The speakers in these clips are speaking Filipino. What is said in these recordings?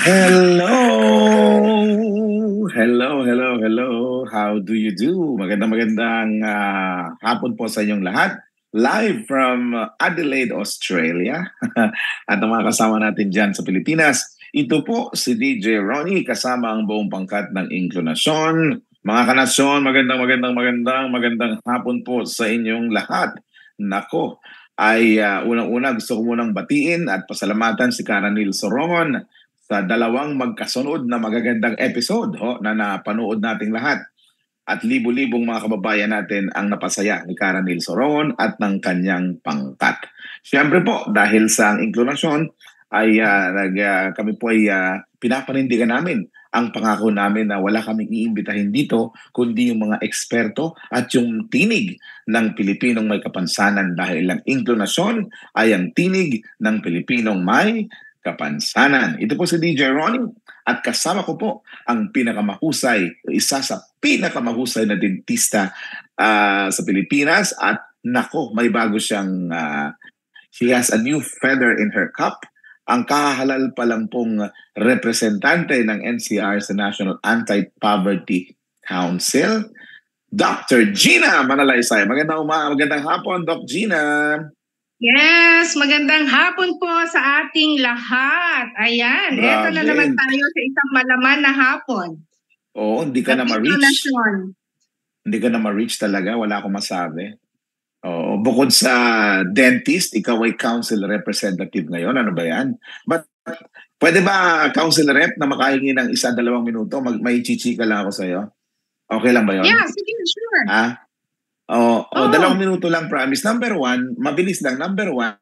Hello! Hello. How do you do? Magandang hapon po sa inyong lahat. Live from Adelaide, Australia. At ang mga kasama natin dyan sa Pilipinas, ito po si DJ Ronnie kasama ang buong pangkat ng Inklinasyon. Mga kanasyon, magandang hapon po sa inyong lahat. Nako, ay unang-una gusto ko munang batiin at pasalamatan si Karanil Sorongon sa dalawang magkasunod na magagandang episode na napanood nating lahat. At libo-libong mga kababayan natin ang napasaya ni Karanil Sorongon at ng kanyang pangkat. Siyempre po, dahil sa Inklinasyon, ay kami po ay pinapanindigan namin ang pangako namin na wala kaming iimbitahin dito kundi yung mga eksperto at yung tinig ng Pilipinong may kapansanan dahil ang Inklinasyon ay ang tinig ng Pilipinong may kapansanan. Ito po si DJ Ronnie at kasama ko po ang pinakamahusay, isa sa pinakamahusay na dentista sa Pilipinas at nako, may bago siyang, she has a new feather in her cap. Ang kahalal pa lang pong representante ng NCR sa National Anti-Poverty Council, Dr. Gina Manalaysay. Magandang hapon, Doc Gina. Yes, magandang hapon po sa ating lahat. Ayan, eto na naman tayo sa isang malaman na hapon. Oo, hindi ka na ma-reach. Hindi ka na ma-reach talaga, wala akong masabi. Oo, bukod sa dentist, ikaw ay council representative ngayon. Ano ba yan? But pwede ba council rep na makahingi ng 1-2 minuto? May chichika lang ako sa'yo. Okay lang ba yun? Yeah, sige, sure. 2 minuto lang, promise. Number 1, mabilis lang. Number 1,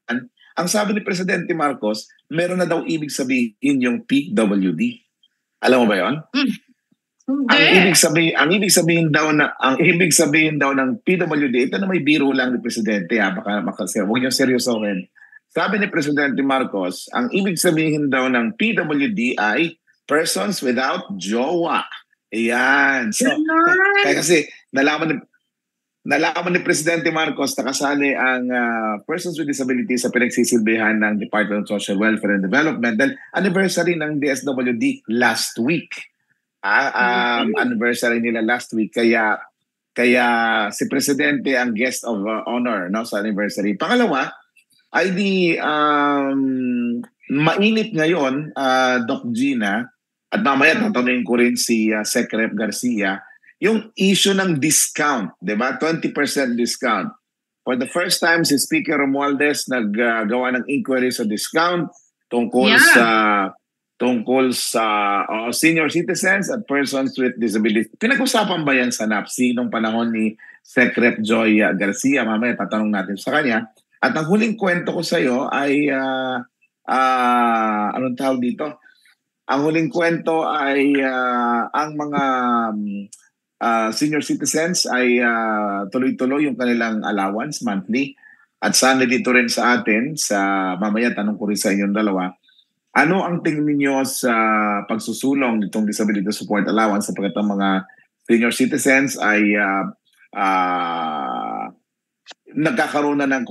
ang sabi ni Presidente Marcos, meron na daw ibig sabihin yung PWD. Alam mo ba yun? Ang ibig sabihin daw ng PWD, ito na may biro lang ni Presidente, baka huwag niyo seryosohin. Sabi ni Presidente Marcos, ang ibig sabihin daw ng PWD ay persons without jowa. Ayan. So, kasi nalaman ni Presidente Marcos na kasali ang persons with disabilities sa pinagsisilbihan ng Department of Social Welfare and Development dahil anniversary ng DSWD last week. Anniversary nila last week. Kaya si Presidente ang guest of honor sa anniversary. Pangalawa, ay mainit ngayon, Doc Gina, at mamaya tatanungin ko rin si Sec Rep Garcia, yung issue ng discount, di ba? 20% discount. For the first time, si Speaker Romualdez naggawa ng inquiry sa discount tungkol sa senior citizens at persons with disabilities. Pinag-usapan ba yan sa NAPSI nung panahon ni Sec Rep Joy Garcia? Mamaya tatanong natin sa kanya. At ang huling kwento ko sa iyo ay anong tawag dito? Ang huling kwento ay ang mga senior citizens ay tuloy-tuloy yung kanilang allowance monthly. At sana dito rin sa atin, mamaya tanong ko rin sa inyong dalawa, ano ang tingin ninyo sa pagsusulong nitong Disability Support Allowance sapagkat ang mga senior citizens ay nagkakaroon na ng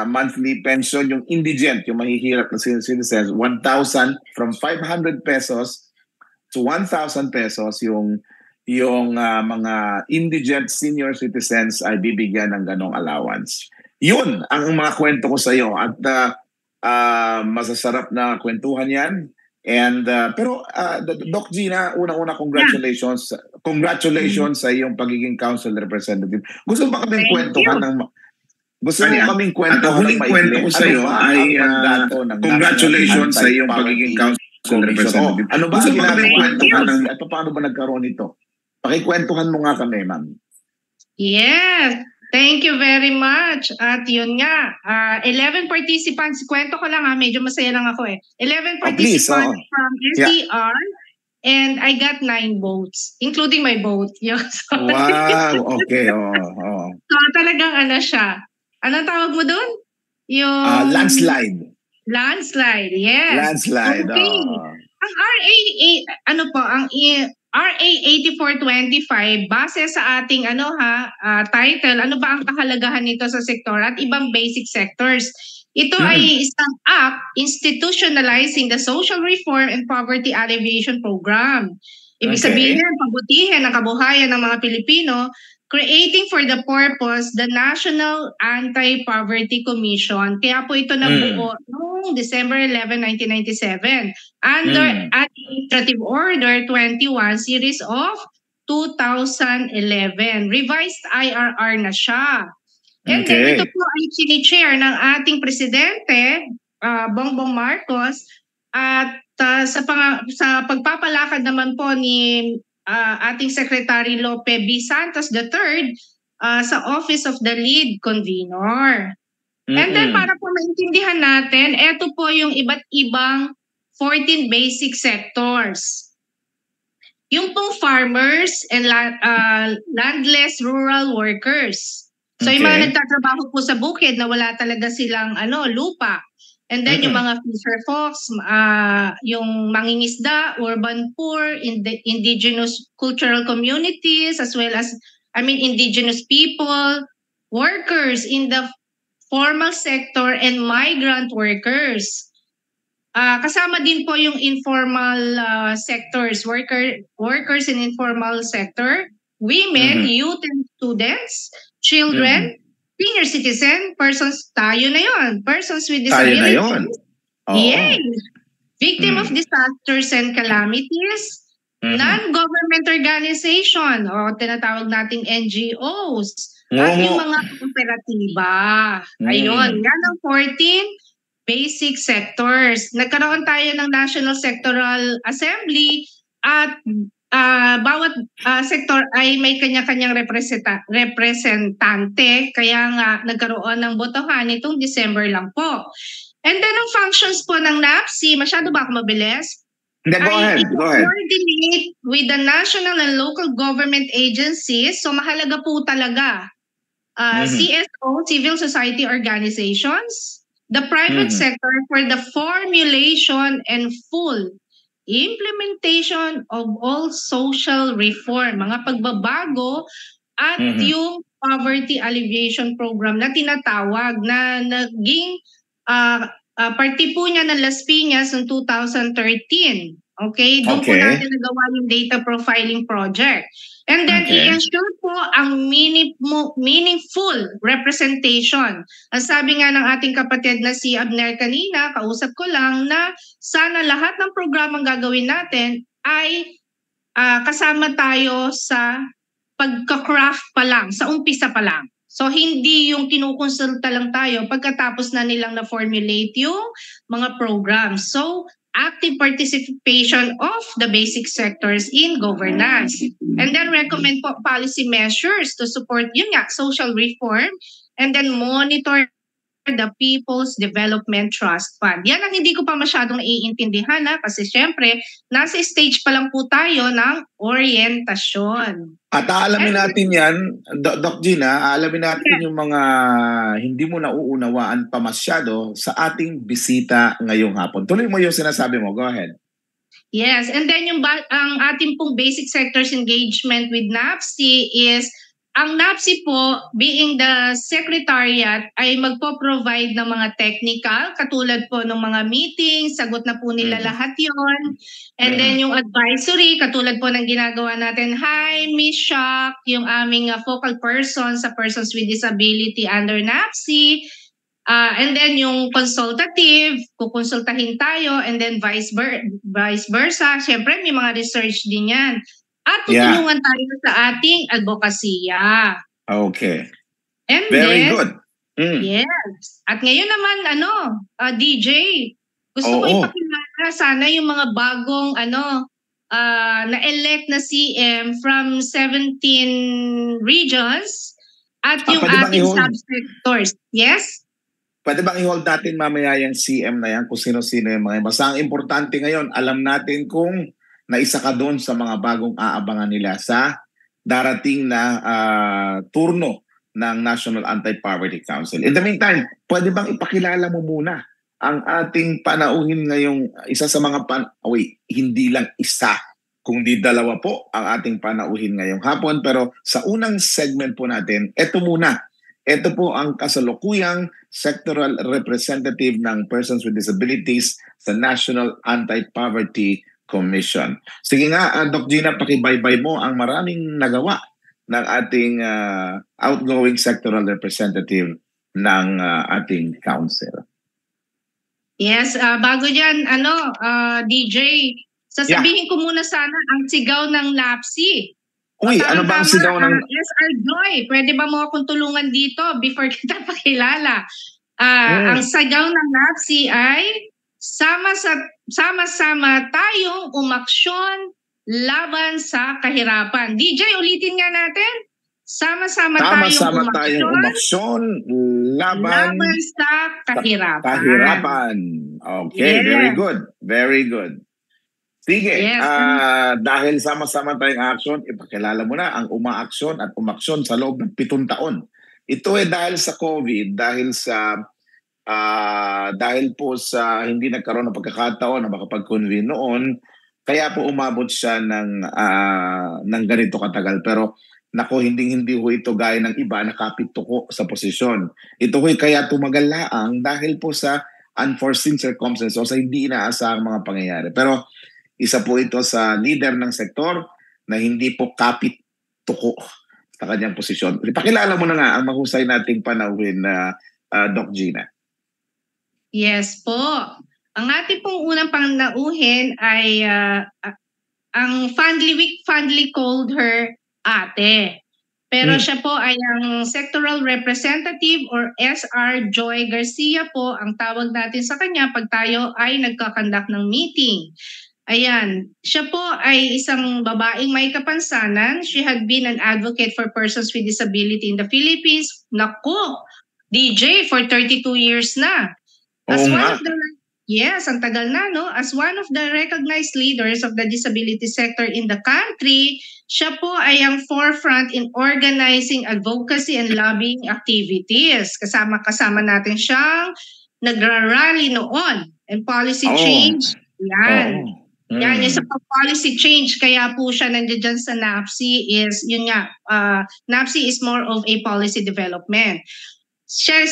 monthly pension, yung indigent, yung mahihirap na senior citizens, 1,000 from 500 pesos to 1,000 pesos yung mga indigent senior citizens ay bibigyan ng ganong allowance. Yun ang mga kwento ko sa iyo at masasarap na kwentuhan yan. And pero Doc Gina, una-una congratulations sa iyong pagiging council representative. Gusto mo kaming kwentuhan ng huling kwento ko sa iyo ay congratulations sa iyong pagiging council representative. Ano ba ang ginagawa at paano ba nagkaroon ito? Pakikwentuhan mo nga kami, ma'am. Yes, thank you very much. At yun nga, 11 participants, kwento ko lang medyo masaya lang ako 11 participants from SDR and I got 9 votes, including my vote. Wow, okay. So talagang siya. Anong tawag mo doon? Yung landslide. Landslide, yes. Landslide, okay. Ang RA 8425 base sa ating title, ano ba ang kahalagahan nito sa sektor at ibang basic sectors? Ito ay isang act institutionalizing the Social Reform and Poverty Alleviation Program. Ibig sabihin, pabutihin ang kabuhayan ng mga Pilipino, creating for the purpose the National Anti-Poverty Commission. Kaya po ito nabuo noong December 11, 1997 under Administrative Order 21 Series of 2011. Revised IRR na siya. And then ito po ay sini-chair ng ating presidente, Bongbong Marcos, at sa pagpapalakad naman po ni ating Secretary Lope B. Santos III sa Office of the Lead Convener. And then para po maintindihan natin, ito po yung iba't ibang 14 basic sectors. Yung pong farmers and landless rural workers. So yung mga nagtatrabaho po sa bukid na wala talaga silang lupa. And then yung mga fisher folks, yung mangingisda, urban poor, indigenous cultural communities, as well as, indigenous people, workers in the formal sector, and migrant workers. Kasama din po yung informal sectors, workers in informal sector, women, youth and students, children, senior citizen, persons, tayo na yon, persons with disabilities. Tayo na yon. Yes. Victim of disasters and calamities, non-government organization, o tinatawag nating NGOs, at yung mga kooperatiba. Ayun, yan ang 14 basic sectors. Nagkaroon tayo ng National Sectoral Assembly at bawat sektor ay may kanya-kanyang representante, kaya nga nagkaroon ng botohan itong December lang po. And then ang functions po ng NAPSI, masyado ba ako mabilis? Go ahead. Coordinate with the national and local government agencies. So mahalaga po talaga. CSO, civil society organizations, the private sector for the formulation and full implementation of all social reform, mga pagbabago at yung poverty alleviation program na tinatawag na naging party po niya ng Las Piñas noong 2013. Okay? Doon po natin nagawa yung data profiling project. And then i-ensure po ang meaningful representation. Ang sabi nga ng ating kapatid na si Abner kanina, kausap ko lang na sana lahat ng programang gagawin natin ay kasama tayo sa pagka-craft pa lang, sa umpisa pa lang. So hindi yung kinukonsulta lang tayo pagkatapos na nilang na-formulate yung mga programs. So active participation of the basic sectors in governance. And then recommend po policy measures to support yun nga, social reform, and then monitor the People's Development Trust Fund. Yan ang hindi ko pa masyadong naiintindihan kasi syempre, nasa stage pa lang po tayo ng orientasyon. At aalamin natin yan, Doc Gina, aalamin natin yung mga hindi mo nauunawaan pa masyado sa ating bisita ngayong hapon. Tuloy mo yung sinasabi mo. Go ahead. Yes, and then ang ating pong basic sectors engagement with NAPSI is ang NAPSI po, being the secretariat, ay magpo-provide ng mga technical, katulad po ng mga meetings, sagot na po nila lahat yon. And then yung advisory, katulad po ng ginagawa natin, hi, Miss Shock, yung aming focal person sa persons with disability under NAPSI. And then yung consultative, kukonsultahin tayo, and then vice versa. Siyempre, may mga research din yan. At tutulungan tayo sa ating advokasya. Okay. And very good. Yes. At ngayon naman, DJ, gusto ko ipakilala sana yung mga bagong, na-elect na CM from 17 regions at yung ating subsectors. Yes? Pwede bang i-hold natin mamaya yung CM na yan kung sino-sino yung mga. Basta ang importante ngayon, alam natin kung na isa ka doon sa mga bagong aabangan nila sa darating na turno ng National Anti-Poverty Council. In the meantime, pwede bang ipakilala mo muna ang ating panauhin ngayong isa sa mga hindi lang isa, kundi dalawa po ang ating panauhin ngayong hapon. Pero sa unang segment po natin, ito muna Ito po ang kasalukuyang sectoral representative ng Persons with Disabilities sa National Anti-Poverty Commission. Sige nga, Doc Gina, pakibaybay mo ang maraming nagawa ng ating outgoing sectoral representative ng ating council. Yes, bago dyan, DJ, sasabihin ko muna sana ang sigaw ng NAPSI. Uy, ano ba ang sigaw ng... SR Joy, pwede ba mo akong tulungan dito before kita pakilala? Ang sigaw ng NAPSI ay sama-sama tayong umaksyon laban sa kahirapan. DJ, ulitin nga natin. Sama-sama tayong umaksyon laban sa kahirapan. Okay, yes. Very good. Very good. Sige, yes. Dahil sama-sama tayong action, ipakilala mo na ang umaaksyon at umaksyon sa loob ng 7 taon. Ito ay dahil sa COVID, dahil po sa hindi nagkaroon ng pagkakataon na makapag-convene noon, kaya po umabot siya ng ganito katagal. Pero nako, hindi ho ito gaya ng iba na kapit-tuko sa posisyon. Ito ho'y kaya tumagal laang dahil po sa unforeseen circumstances o sa hindi inaasahang mga pangyayari. Pero isa po ito sa leader ng sektor na hindi po kapit-tuko sa kanyang posisyon. Ipakilala mo na nga ang mahusay nating panauhin na Doc Gina. Yes po. Ang ating pong unang panauhin ay ang fondly called her ate. Pero siya po ay ang sectoral representative or SR Joy Garcia po ang tawag natin sa kanya pag tayo ay nagkakandak ng meeting. Ayan, siya po ay isang babaeng may kapansanan. She had been an advocate for persons with disability in the Philippines. Naku, DJ, for 32 years na. As one of the Yes, ang tagal na, no? As one of the recognized leaders of the disability sector in the country, siya po ay ang forefront in organizing advocacy and lobbying activities. Kasama natin siyang nagra-rally noon and policy change. Yan. Yan, yung sa policy change, kaya po siya nandiyan sa NAPSI is, yun nga, NAPSI is more of a policy development. Siya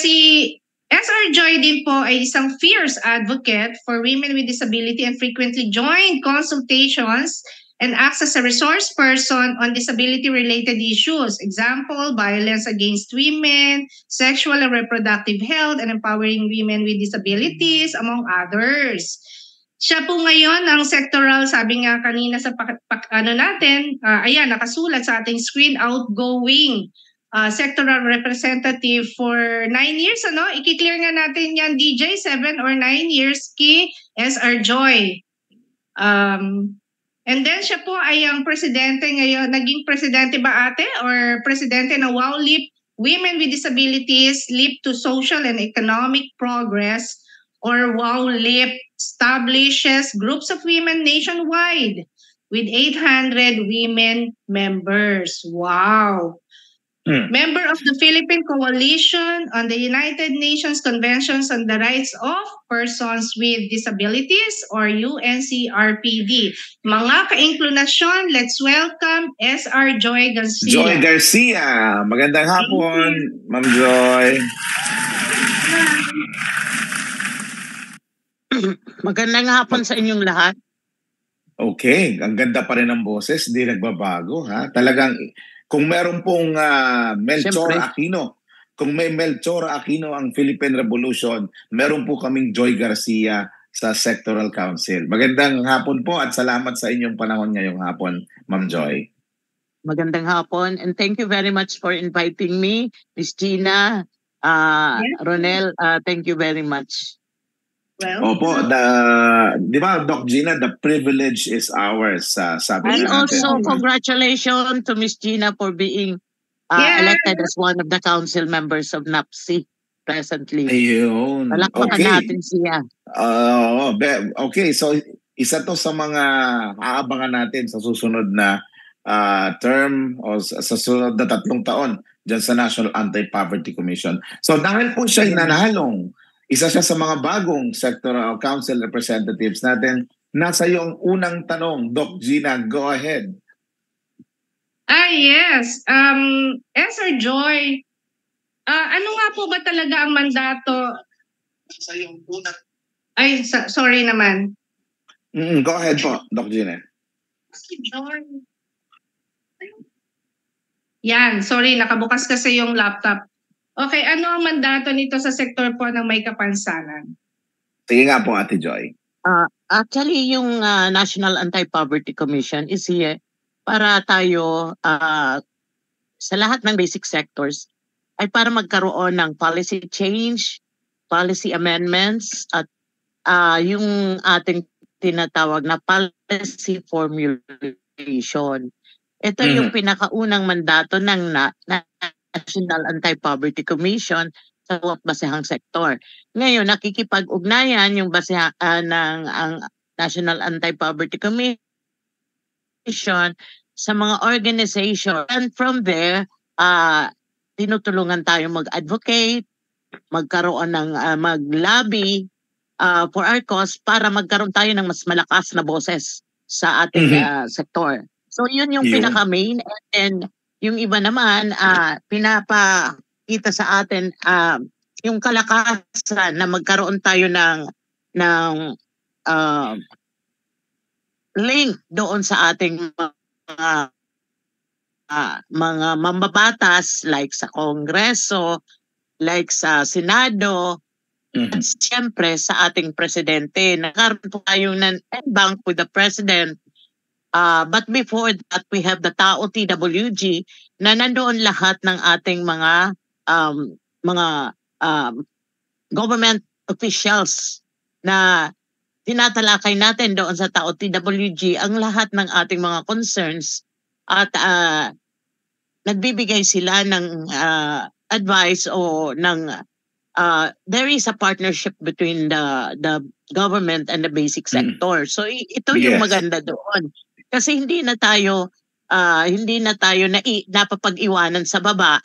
SR Joy din po ay isang fierce advocate for women with disability and frequently joined consultations and acts as a resource person on disability-related issues. Example, violence against women, sexual and reproductive health, and empowering women with disabilities, among others. Siya po ngayon ang sectoral, sabi nga kanina sa natin, ayan, nakasulat sa ating screen, outgoing sectoral representative for 9 years, ano? I-clear nga natin yan, DJ, 7 or 9 years kay SR Joy. And then siya po ay ang presidente ngayon, naging presidente ba ate? Or presidente ng WOW LEAP, Women with Disabilities, Leap to Social and Economic Progress, or WOW LEAP establishes groups of women nationwide with 800 women members. Wow! Member of the Philippine Coalition on the United Nations Conventions on the Rights of Persons with Disabilities or UNCRPD. Mga ka-inklinasyon, let's welcome SR Joy Garcia. Joy Garcia. Magandang hapon, Ma'am Joy. Magandang hapon sa inyong lahat. Okay, ang ganda pa rin ng boses, di nagbabago ha. Talagang kung meron pong Melchor Aquino, kung may Melchor Aquino ang Philippine Revolution, meron po kaming Joy Garcia sa Sectoral Council. Magandang hapon po at salamat sa inyong panahon ngayong hapon, Ma'am Joy. Magandang hapon and thank you very much for inviting me, Ms. Gina, Ronel, thank you very much. Well, Opo, di ba, Doc Gina, the privilege is ours. Sabi and natin. also, congratulations to Ms. Gina for being elected as one of the council members of NAPSI presently. Ayun. Palakpakan natin siya. Okay, so isa to sa mga aabangan natin sa susunod na term o sa susunod na 3 taon dyan sa National Anti-Poverty Commission. So dahil po siya nanalong, isa siya sa mga bagong sectoral council representatives natin. Nasa yung unang tanong, Doc Gina, go ahead. Yes. SR Joy, Ano nga po ba talaga ang mandato? Ay, sorry naman. Go ahead po, Doc Gina. Yan, sorry, nakabukas kasi yung laptop. Okay, ano ang mandato nito sa sektor po ng may kapansanan? Sige nga po, Ate Joy. Actually, yung National Anti-Poverty Commission is here para tayo sa lahat ng basic sectors ay para magkaroon ng policy change, policy amendments at yung ating tinatawag na policy formulation. Ito yung pinakaunang mandato ng National Anti-Poverty Commission sa basehang sektor. Ngayon, nakikipag-ugnayan yung basehan ng ang National Anti-Poverty Commission sa mga organization. And from there, tinutulungan tayo mag-advocate, magkaroon ng mag-lobby for our cause para magkaroon tayo ng mas malakas na boses sa ating sektor. So yun yung pinaka-main, and yung iba naman pinapakita sa atin yung kalakasan na magkaroon tayo ng link doon sa ating mga mambabatas like sa Kongreso, like sa Senado, at siyempre sa ating presidente. Nagkaroon po tayo ng bank with the president. But before that, we have the Tao TWG na nandoon lahat ng ating mga government officials na tinatalakay natin doon sa Tao TWG ang lahat ng ating mga concerns at nagbibigay sila ng advice o ng there is a partnership between the government and the basic sector. So ito yung maganda doon. Kasi hindi na tayo napapag-iwanan sa baba,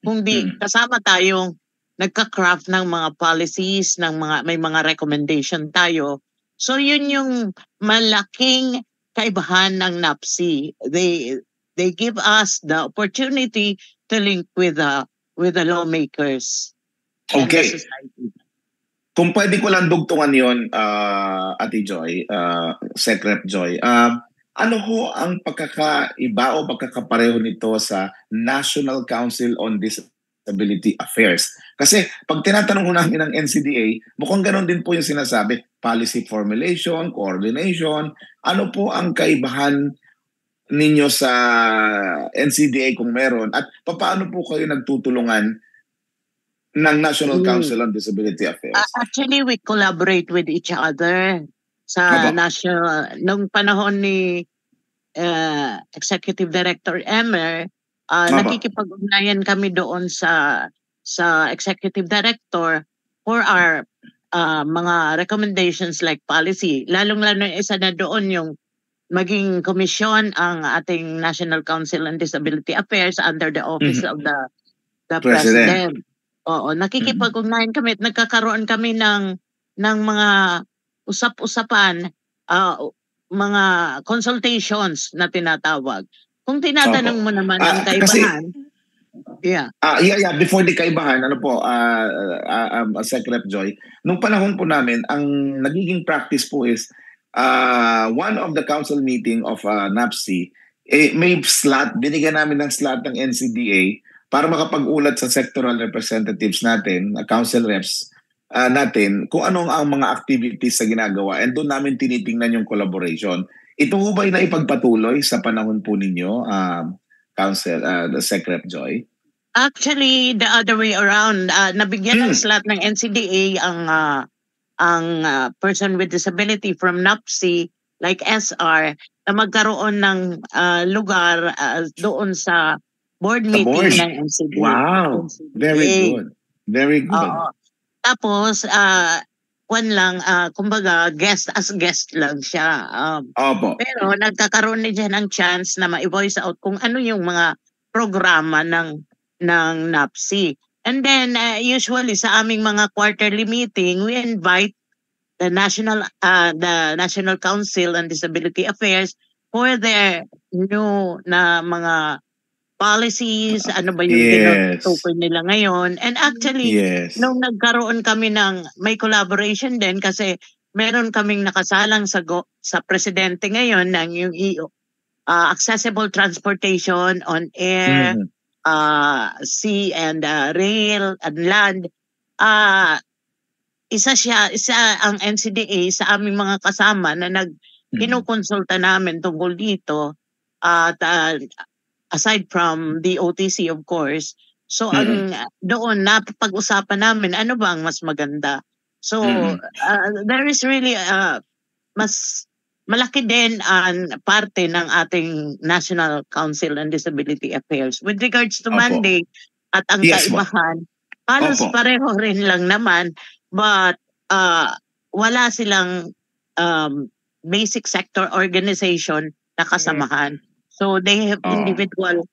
kundi kasama tayong nagka-craft ng mga policies, may mga recommendation tayo. So yun yung malaking kaibahan ng NAPSI. They give us the opportunity to link with the lawmakers. Okay. Kung pwede ko lang dugtungan yon, Ate Joy, Sec Rep Joy, ano ho ang pagkakaiba o pagkakapareho nito sa National Council on Disability Affairs? Kasi pag tinatanong ko namin ng NCDA, mukhang ganon din po yung sinasabi, policy formulation, coordination. Ano po ang kaibahan ninyo sa NCDA kung meron? At paano po kayo nagtutulungan ng National Council on Disability Affairs? Actually, we collaborate with each other sa national. Nung panahon ni Executive Director Emmer, nakikipag-ugnayan kami doon sa Executive Director for our mga recommendations like policy. Lalong-lalo isa na doon yung maging komisyon ang ating National Council on Disability Affairs under the office of the President. Oo, nakikipag-ugnayan kami at nagkakaroon kami ng mga usap-usapan, mga consultations na tinatawag. Kung tinatanong mo naman ang kaibahan, before the kaibahan, ano po, Sec Rep Joy, nung panahon po namin, ang nagiging practice po is, one of the council meeting of NAPSI, may slot, binigyan namin ng slot ng NCDA para makapag-ulat sa sectoral representatives natin, council reps natin, kung anong ang mga activities sa ginagawa, and doon namin tinitingnan yung collaboration. Ito ho ba'y naipagpatuloy sa panahon po ninyo, Council, the Sec Rep Joy? Actually, the other way around. Nabigyan ng slot ng NCDA ang person with disability from NAPSI, like SR, na magkaroon ng lugar doon sa board meeting ng NCDA. Wow! NCDA. Very good. Very good. Tapos, kumbaga, guest lang siya. Pero nagkakaroon na dyan ng chance na ma-voice out kung ano yung mga programa ng NAPSI. And then, usually sa aming mga quarterly meeting, we invite the National Council on Disability Affairs for their new na mga policies, ano ba yung tinutukoy nila ngayon. And actually, nung nagkaroon kami may collaboration din kasi meron kaming nakasalang sa presidente ngayon ng yung accessible transportation on air, sea and rail and land. Isa ang NCDA sa aming mga kasama na kinukonsulta namin tungkol dito at aside from the OTC of course. So doon napapag-usapan namin ano ba ang mas maganda. So there is really mas malaki din ang parte ng ating National Council on Disability Affairs with regards to mandate at ang kaibahan. Halos pareho rin lang naman, but wala silang basic sector organization na kasamahan. So they have individual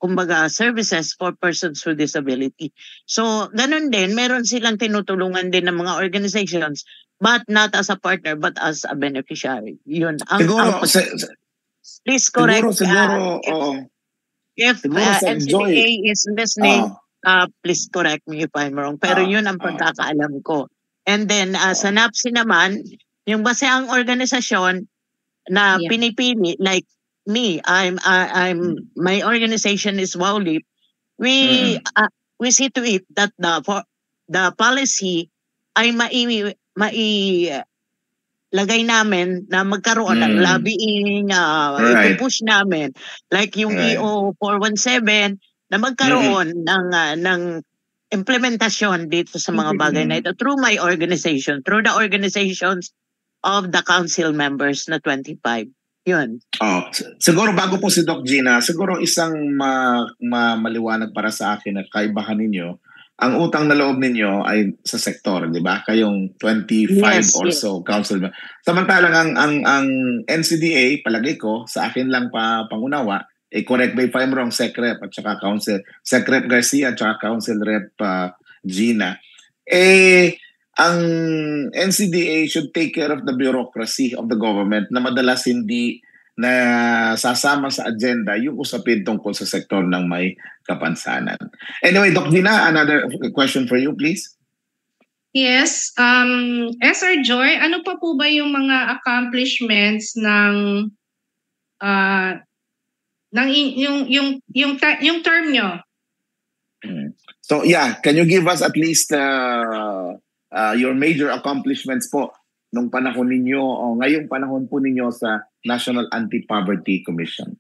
kumbaga services for persons with disability. So ganun din, meron silang tinutulungan din ng mga organizations but not as a partner but as a beneficiary. Yun. Please correct. If NCDA is listening, please correct me if I'm wrong. Pero yun ang pagkakaalam ko. And then sa NAPSI naman, yung base ang organisasyon na pinipili, like me, my organization is WOWLIP. We see to it that the policy ay lagay namin na magkaroon ng lobbying, i-push namin. Like yung EO 417 na magkaroon ng implementasyon dito sa mga bagay na ito through my organization, through the organizations of the council members na 25. Yun. Siguro bago po si Doc Gina, siguro isang maliwanag para sa akin at kaibahan ninyo, ang utang na loob ninyo ay sa sektor, di ba? Kayong 25 or so council. Samantalang ang NCDA, palagay ko, sa akin lang pangunawa, correct me if I'm wrong, Sec-Rep at saka Council, Sec-Rep Garcia at saka Council Rep Gina. Ang NCDA should take care of the bureaucracy of the government na madalas hindi na sasama sa agenda yung usapin tungkol sa sektor ng may kapansanan. Anyway, Doc Gina, another question for you, please. Yes. SR Joy, ano pa po ba yung mga accomplishments ng yung term nyo? So yeah, can you give us at least your major accomplishments po nung panahon ninyo o ngayong panahon po ninyo sa National Anti-Poverty Commission?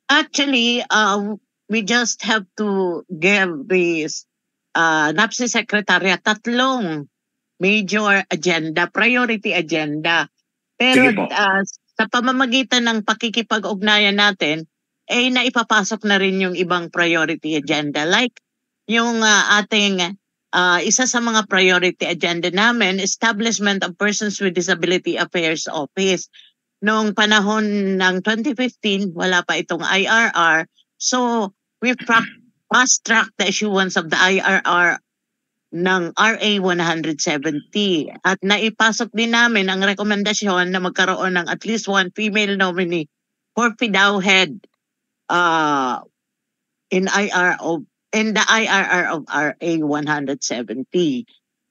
Actually, we just have to give this NAPSI Secretariat tatlong major agenda, priority agenda. Pero sa pamamagitan ng pakikipag-ugnayan natin, naipapasok na rin yung ibang priority agenda. Like yung ating isa sa mga priority agenda namin, Establishment of Persons with Disability Affairs Office. Noong panahon ng 2015, wala pa itong IRR. So, we fast-track the issuance of the IRR ng RA 170. At naipasok din namin ang rekomendasyon na magkaroon ng at least one female nominee for PDAO head in the IRR of RA 170.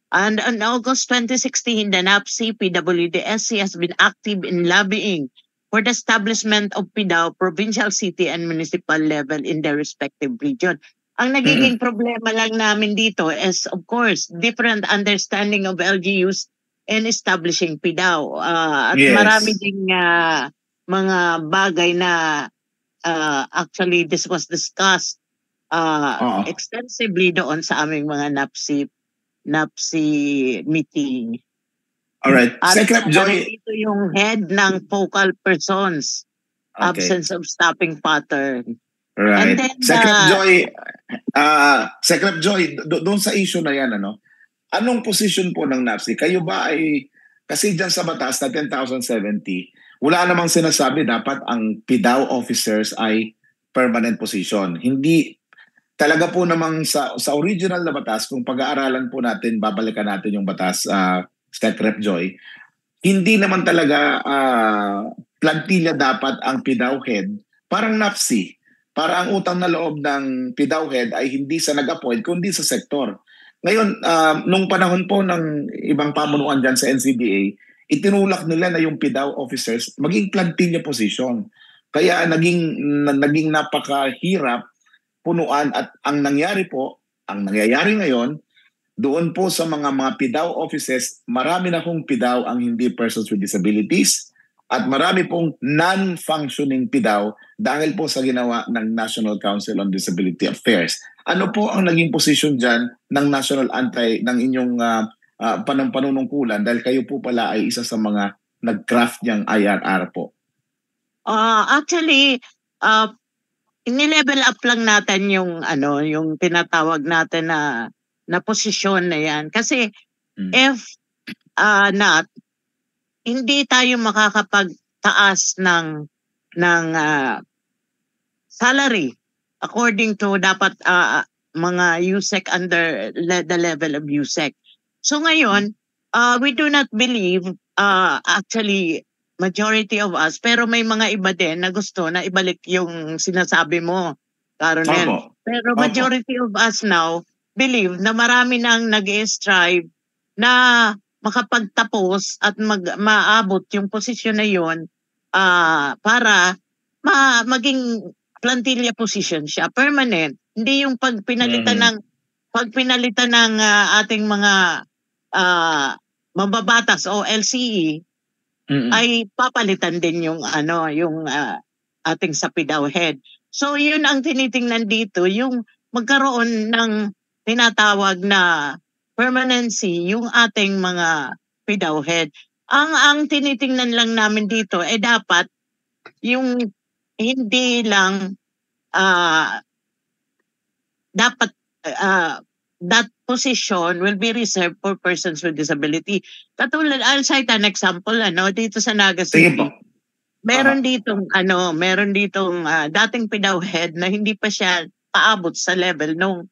And on August 2016, the NAPSI PWDSC has been active in lobbying for the establishment of PDAO provincial, city, and municipal level in their respective region. Ang nagiging problema lang namin dito is, of course, different understanding of LGUs in establishing PDAO. At marami ding mga bagay na actually this was discussed extensively doon sa aming mga NAPSI meeting. Alright. Secretary Joy. Ito yung head ng focal persons. Absence of stopping pattern. Right. Secretary Joy, doon sa issue na yan, anong position po ng NAPSI? Kayo ba ay, kasi dyan sa batas na 10,070, wala namang sinasabi dapat ang PDAO officers ay permanent position. Hindi, talaga po namang sa original na batas, kung pag-aaralan po natin, babalikan natin yung batas, Secretary Joy, hindi naman talaga plantilla dapat ang PDAO head parang NAPSI. Para ang utang na loob ng PDAW head ay hindi sa nag-appoint, kundi sa sektor. Ngayon, nung panahon po ng ibang pamunuan dyan sa NCBA, itinulak nila na yung PDAW officers maging plantilla position. Kaya naging napakahirap punuan at ang nangyayari ngayon, doon po sa mga PDAW offices, marami na kong PDAW ang hindi persons with disabilities at marami pong non-functioning PDAW dahil po sa ginawa ng National Council on Disability Affairs. Ano po ang naging position dyan ng ng inyong panunungkulan dahil kayo po pala ay isa sa mga nag-craft niyang IRR po? Actually, ini-level up lang natin yung tinatawag natin na posisyon na yan. Kasi if not, hindi tayo makakapagtaas ng salary according to dapat mga USEC under the level of USEC. So ngayon, we do not believe actually majority of us, pero may mga iba din na gusto na ibalik yung sinasabi mo, Caronel. Pero majority of us now believe na marami nang nag-strive na makapagtapos at maabot yung posisyon na yun para maging plantilla position siya, permanent. Hindi yung pagpinalitan ng ating mga mababatas o LCE ay papalitan din yung ating sa PDAW head. So yun ang tinitingnan dito, yung magkaroon ng tinatawag na permanency yung ating mga PDAW head. Ang tinitingnan lang namin dito dapat yung hindi lang dapat that position will be reserved for persons with disability. Katulad, I'll cite an example dito sa Naga City. Meron ditong dating PDAW head na hindi pa siya paabot sa level nung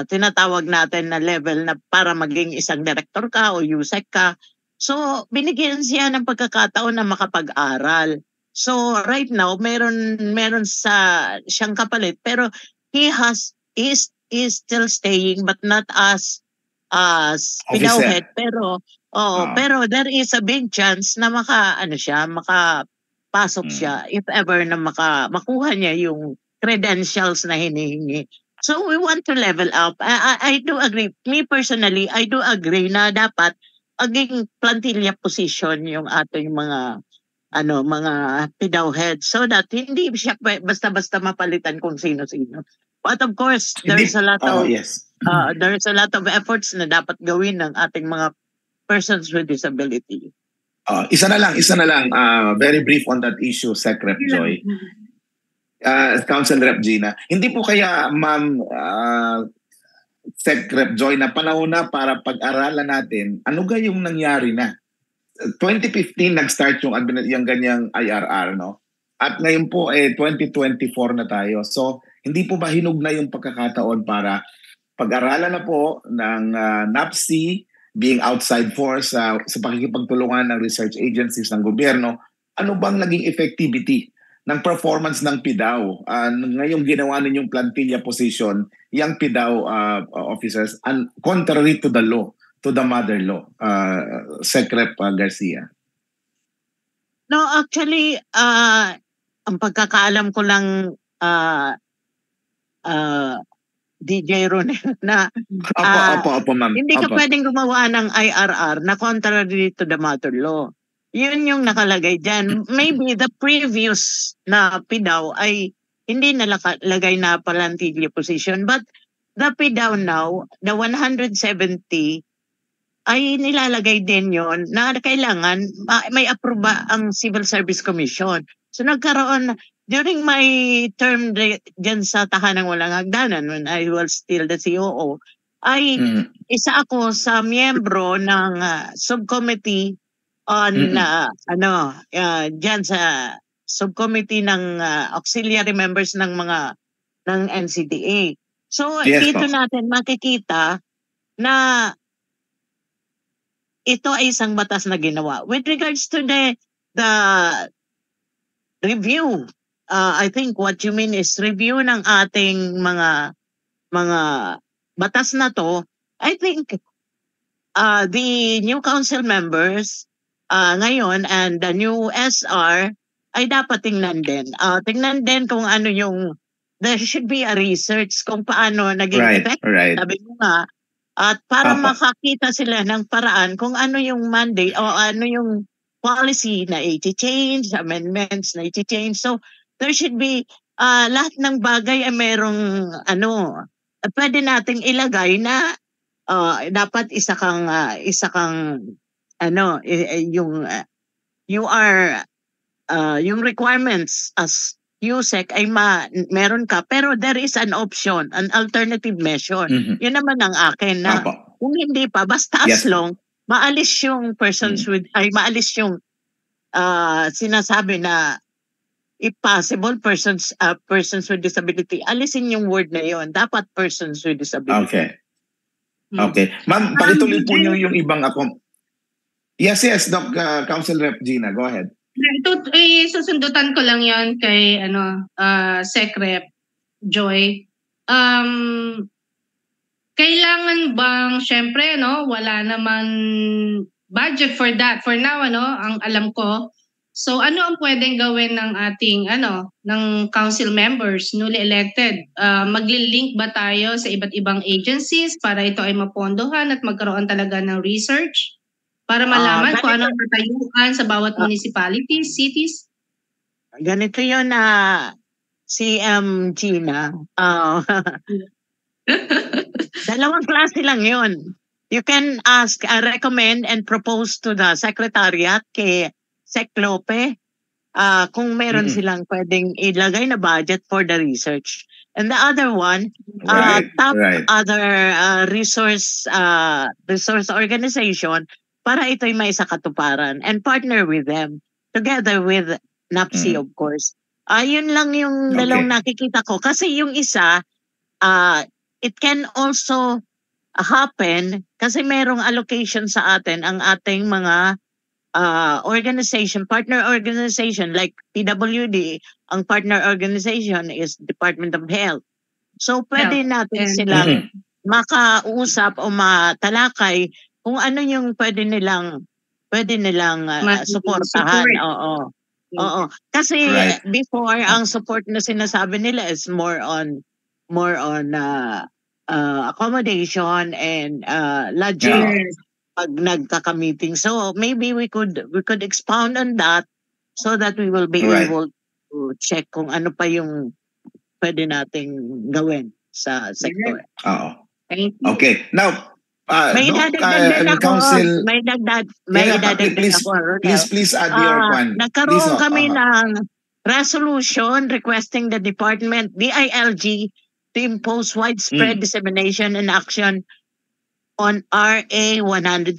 tinatawag natin na level na para maging isang director ka o USEC ka. So, binigyan siya ng pagkakataon na makapag-aral. So, right now, meron siyang kapalit. Pero he is still staying but not as PDAW head. Pero, pero there is a big chance na makapasok siya if ever na makuha niya yung credentials na hinihingi. So we want to level up. I do agree. Me personally, I do agree na dapat aging plantilla position yung ating mga PDAW heads so that hindi siya basta-basta mapalitan kung sino-sino. But of course, there's a lot of efforts na dapat gawin ng ating mga persons with disability. Isa na lang. Very brief on that issue, Sec Rep Joy. Council Rep Gina, hindi po kaya Ma'am Sec Rep Joy na panahon na para pag-aralan natin ano yung nangyari na? 2015 nag-start yung ganyang IRR, no? At ngayon po 2024 na tayo. So hindi po ba hinug na yung pagkakataon para pag-aralan na po ng NAPSI being outside force sa pakikipagtulungan ng research agencies ng gobyerno, ano bang naging effectivity ng performance ng PDAW ngayong ginawa ninyong plantilla position yung PDAW officers and contrary to the law, to the mother law, Sec Rep Garcia? No, actually, ang pagkakaalam ko lang DJ Ronel na Opo, ma'am. Hindi ka pwedeng gumawa ng IRR na contrary to the mother law. Yun yung nakalagay dyan. Maybe the previous na PDAW ay hindi nalagay na plantilla position. But the PDAW now, the 170, ay nilalagay din yon na kailangan may aproba ang Civil Service Commission. So nagkaroon, during my term dyan sa Tahanang Walang Hagdanan, when I was still the COO, ay isa ako sa miyembro ng subcommittee on diyan sa subcommittee ng auxiliary members ng NCDA. So dito natin makikita na ito ay isang batas na ginawa. With regards to the review. I think what you mean is review ng ating mga batas na to. I think the new council members ngayon and the new SR ay dapat tingnan din. Tingnan din kung ano yung, there should be a research kung paano naging effective. Right. Sabi mo nga, at para makakita sila ng paraan kung ano yung mandate o ano yung policy na i-change, amendments na i-change. So, there should be lahat ng bagay ay merong pwede nating ilagay na dapat isa kang yung you are yung requirements as USEC ay meron ka, pero there is an option, an alternative measure. Yun naman ang akin na kung hindi pa, basta as long maalis yung persons with, ay maalis yung sinasabi na if possible, persons with disability, alisin yung word na yon. Dapat persons with disability. Okay. Ma'am, pakituloy po nyo yung ibang Yes, Doc, Council Rep Gina, go ahead. Ito, susundutan ko lang yon kay Sec Rep Joy. Kailangan bang, syempre, wala naman budget for that. For now, ang alam ko. So, ano ang pwedeng gawin ng ating, ng council members, newly elected? Magli-link ba tayo sa iba't ibang agencies para ito ay mapondohan at magkaroon talaga ng research? Para malaman kung anong matayuan sa bawat municipalities, cities? Ganito yun CM Gina. Dalawang klase lang yun. You can recommend and propose to the Secretariat kay Sec Lope kung meron silang pwedeng ilagay na budget for the research. And the other one, other resource organization para ito'y may sa katuparan and partner with them together with NAPSI, of course. Yun lang yung dalawang nakikita ko. Kasi yung isa, it can also happen kasi merong allocation sa atin ang ating mga organization, partner organization like PWD, ang partner organization is Department of Health. So pwede natin silang makausap o matalakay kung ano yung pwede nilang suportahan. Oo. Kasi before ang support na sinasabi nila is more on accommodation and lodging pag nagkaka-meeting. So maybe we could expound on that so that we will be able to check kung ano pa yung pwede nating gawin sa sector. Okay. Now, may dadagdag ako. Please add your one. Nagkaroon kami ng resolution requesting the department, DILG, to impose widespread dissemination and action on RA 170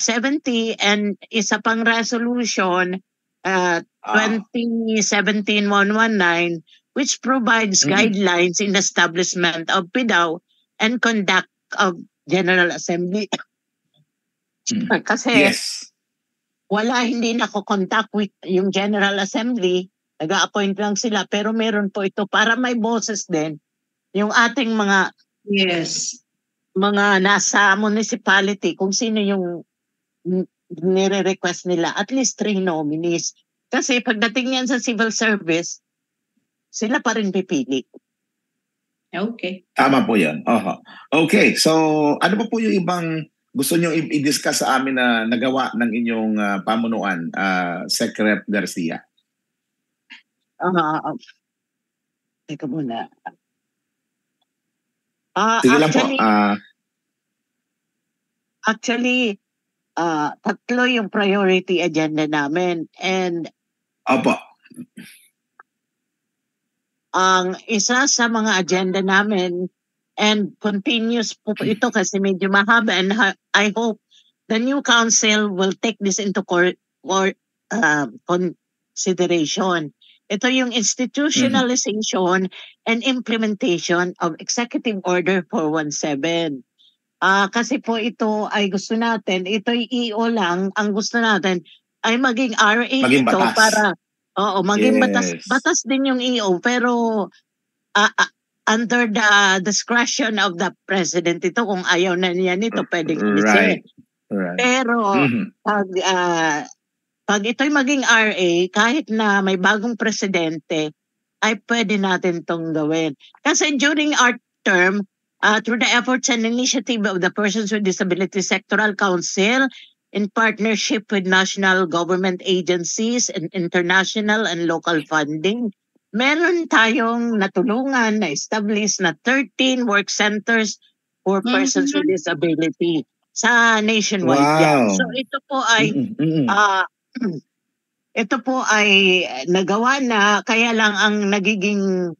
and isa pang resolution 2017-119 which provides guidelines in establishment of PIDAW and conduct of General Assembly. Kasi hindi nako-contact with yung General Assembly, nag-a-appoint lang sila, pero meron po ito para may boses din yung ating mga nasa municipality, kung sino yung nire-request nila, at least 3 nominees. Kasi pagdating yan sa civil service, sila pa rin pipili. Okay. Tama po yan. Okay, so ano pa po yung ibang gusto nyo i-discuss sa amin na nagawa ng inyong pamunuan, Sec Rep Garcia? Teka muna. Sige lang po. Actually, tatlo yung priority agenda namin. And ang isa sa mga agenda namin and continuous po ito kasi medyo mahaba, and I hope the new council will take this into consideration. Ito yung institutionalization and implementation of Executive Order 417. Kasi po ito ay gusto natin, ito'y EO lang, ang gusto natin ay maging RA maging ito batas. Oo, maging batas din yung EO, pero under the discretion of the president ito, kung ayaw na niya nito, pwedeng alisin. Right. Pero pag ito'y maging RA, kahit na may bagong presidente, ay pwede natin itong gawin. Kasi during our term, through the efforts and initiative of the Persons with Disabilities Sectoral Council, in partnership with national government agencies and international and local funding, meron tayong natulungan na establish na 13 work centers for persons with disability sa nationwide. Wow. So ito po ay nagawa na, kaya lang ang nagiging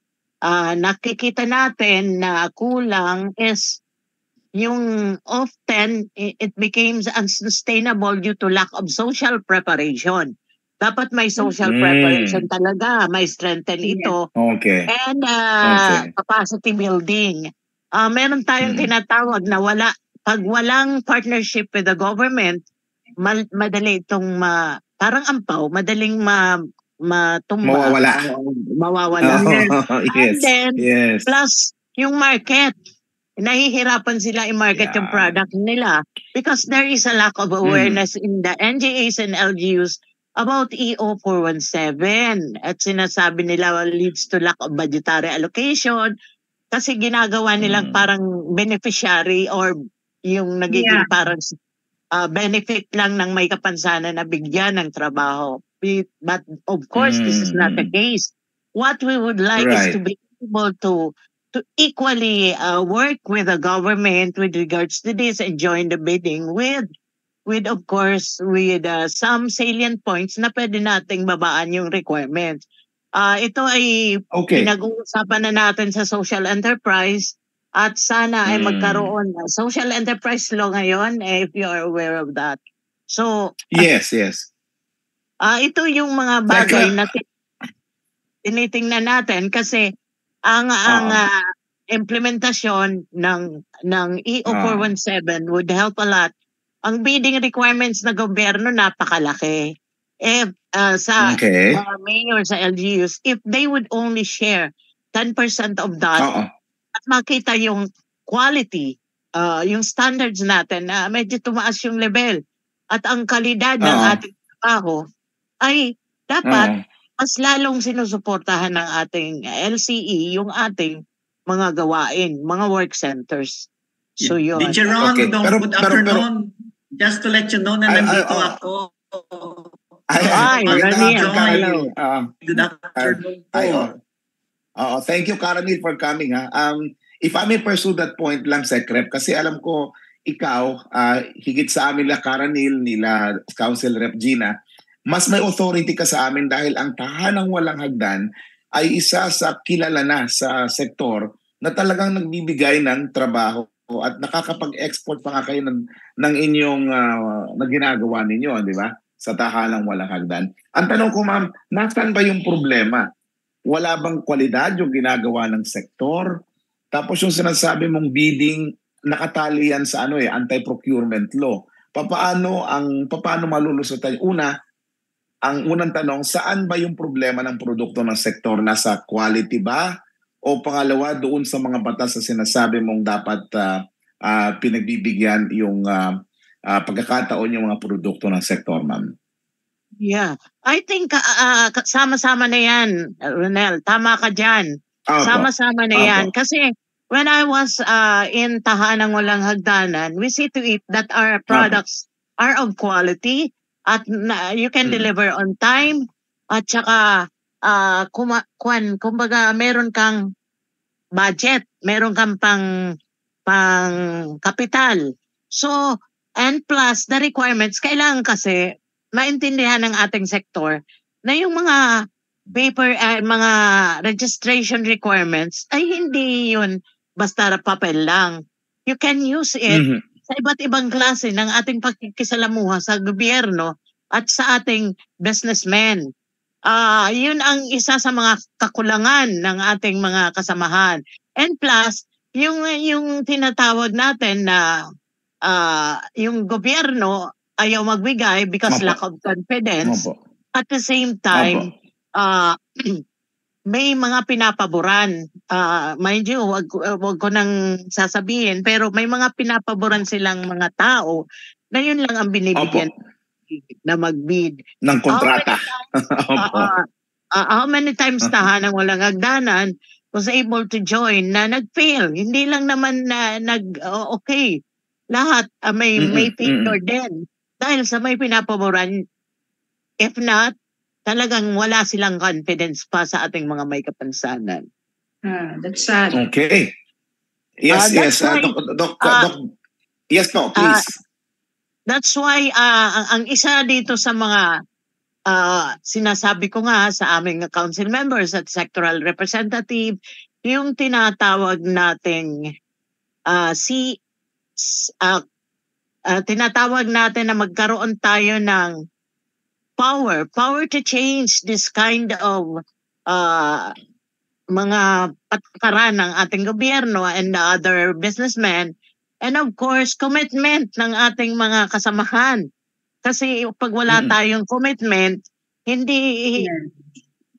nakikita natin na kulang is yung often it becomes unsustainable due to lack of social preparation. Dapat may social preparation talaga, may strengthen ito. Okay. And capacity building. Meron tayong tinatawag na pag walang partnership with the government, madali itong parang ampaw, madaling matumba. Mawawala. Yes. And then, plus yung market. Nahihirapan sila i-market yung product nila because there is a lack of awareness in the NGAs and LGUs about EO 417. At sinasabi nila leads to lack of budgetary allocation kasi ginagawa nilang parang beneficiary or yung nagiging parang benefit lang ng may kapansanan na bigyan ng trabaho. But of course, this is not the case. What we would like is to be able to equally work with the government with regards to this and join the bidding with of course, with some salient points na pwede nating babaan yung requirements. Ito ay pinag-uusapan na natin sa social enterprise at sana ay magkaroon ng social enterprise law ngayon, if you are aware of that. So, yes. Ito yung mga bagay na tinitingnan natin kasi ang implementasyon ng EO 417 would help a lot. Ang bidding requirements na gobyerno napakalaki. Sa mayor sa LGUs, if they would only share 10% of that, at makita yung quality, yung standards natin na medyo tumaas yung level at ang kalidad ng ating trabaho ay dapat mas lalong sinusuportahan ng ating LCE yung ating mga gawain, mga work centers. So yun. Good afternoon. Just to let you know na nandito ako. Good afternoon. Thank you, Karanil, for coming. If I may pursue that point lang, Secrep, kasi alam ko ikaw, higit sa amin la Karanil, nila Council Rep Gina, mas may authority ka sa amin dahil ang Tahanang Walang Hagdan ay isa sa kilala na sa sektor na talagang nagbibigay ng trabaho at nakakapag-export pa nga kayo ng inyong na ginagawa ninyo, di ba? Sa Tahanang Walang Hagdan. Ang tanong ko, ma'am, nasaan ba yung problema? Wala bang kwalidad yung ginagawa ng sektor? Tapos yung sinasabi mong bidding, nakatali yan sa anti-procurement law. Paano malulusutan? Ang unang tanong, saan ba yung problema ng produkto ng sektor? Nasa quality ba? O pangalawa, doon sa mga batas na sinasabi mong dapat pinagbibigyan yung pagkakataon yung mga produkto ng sektor, ma'am? Yeah. I think sama-sama na yan, Ronel. Tama ka dyan. Sama-sama na yan. Kasi when I was in Tahanang Walang Hagdanan, we see to it that our products are of quality at you can deliver on time at saka kumbaga meron kang budget, meron kang pang kapital. So, and plus the requirements, kailangan kasi maintindihan ng ating sektor na yung mga mga registration requirements ay hindi yun basta papel lang. You can use it sa iba't ibang klase ng ating pagkikisalamuha sa gobyerno at sa ating businessmen. Yun ang isa sa mga kakulangan ng ating mga kasamahan. And plus, yung tinatawag natin na yung gobyerno ayaw magbigay because lack of confidence. At the same time, may mga pinapaboran. Mind you, wag ko nang sasabihin, pero may mga pinapaboran silang mga tao na yun lang ang binibigyan na mag-bid. Ng kontrata. How many times tahanang walang hagdanan was able to join na nag-fail. Hindi lang naman na okay. Lahat may failure din. Dahil sa may pinapaboran, if not, talagang wala silang confidence pa sa ating mga may kapansanan. That's sad. Okay. Yes. Yes, no, please. That's why ang isa dito sa mga sinasabi ko nga sa aming council members at sectoral representative, yung tinatawag nating tinatawag natin na magkaroon tayo ng power to change this kind of mga patakaran ng ating gobyerno and the other businessmen, and of course commitment ng ating mga kasamahan. Kasi pag wala tayong commitment, hindi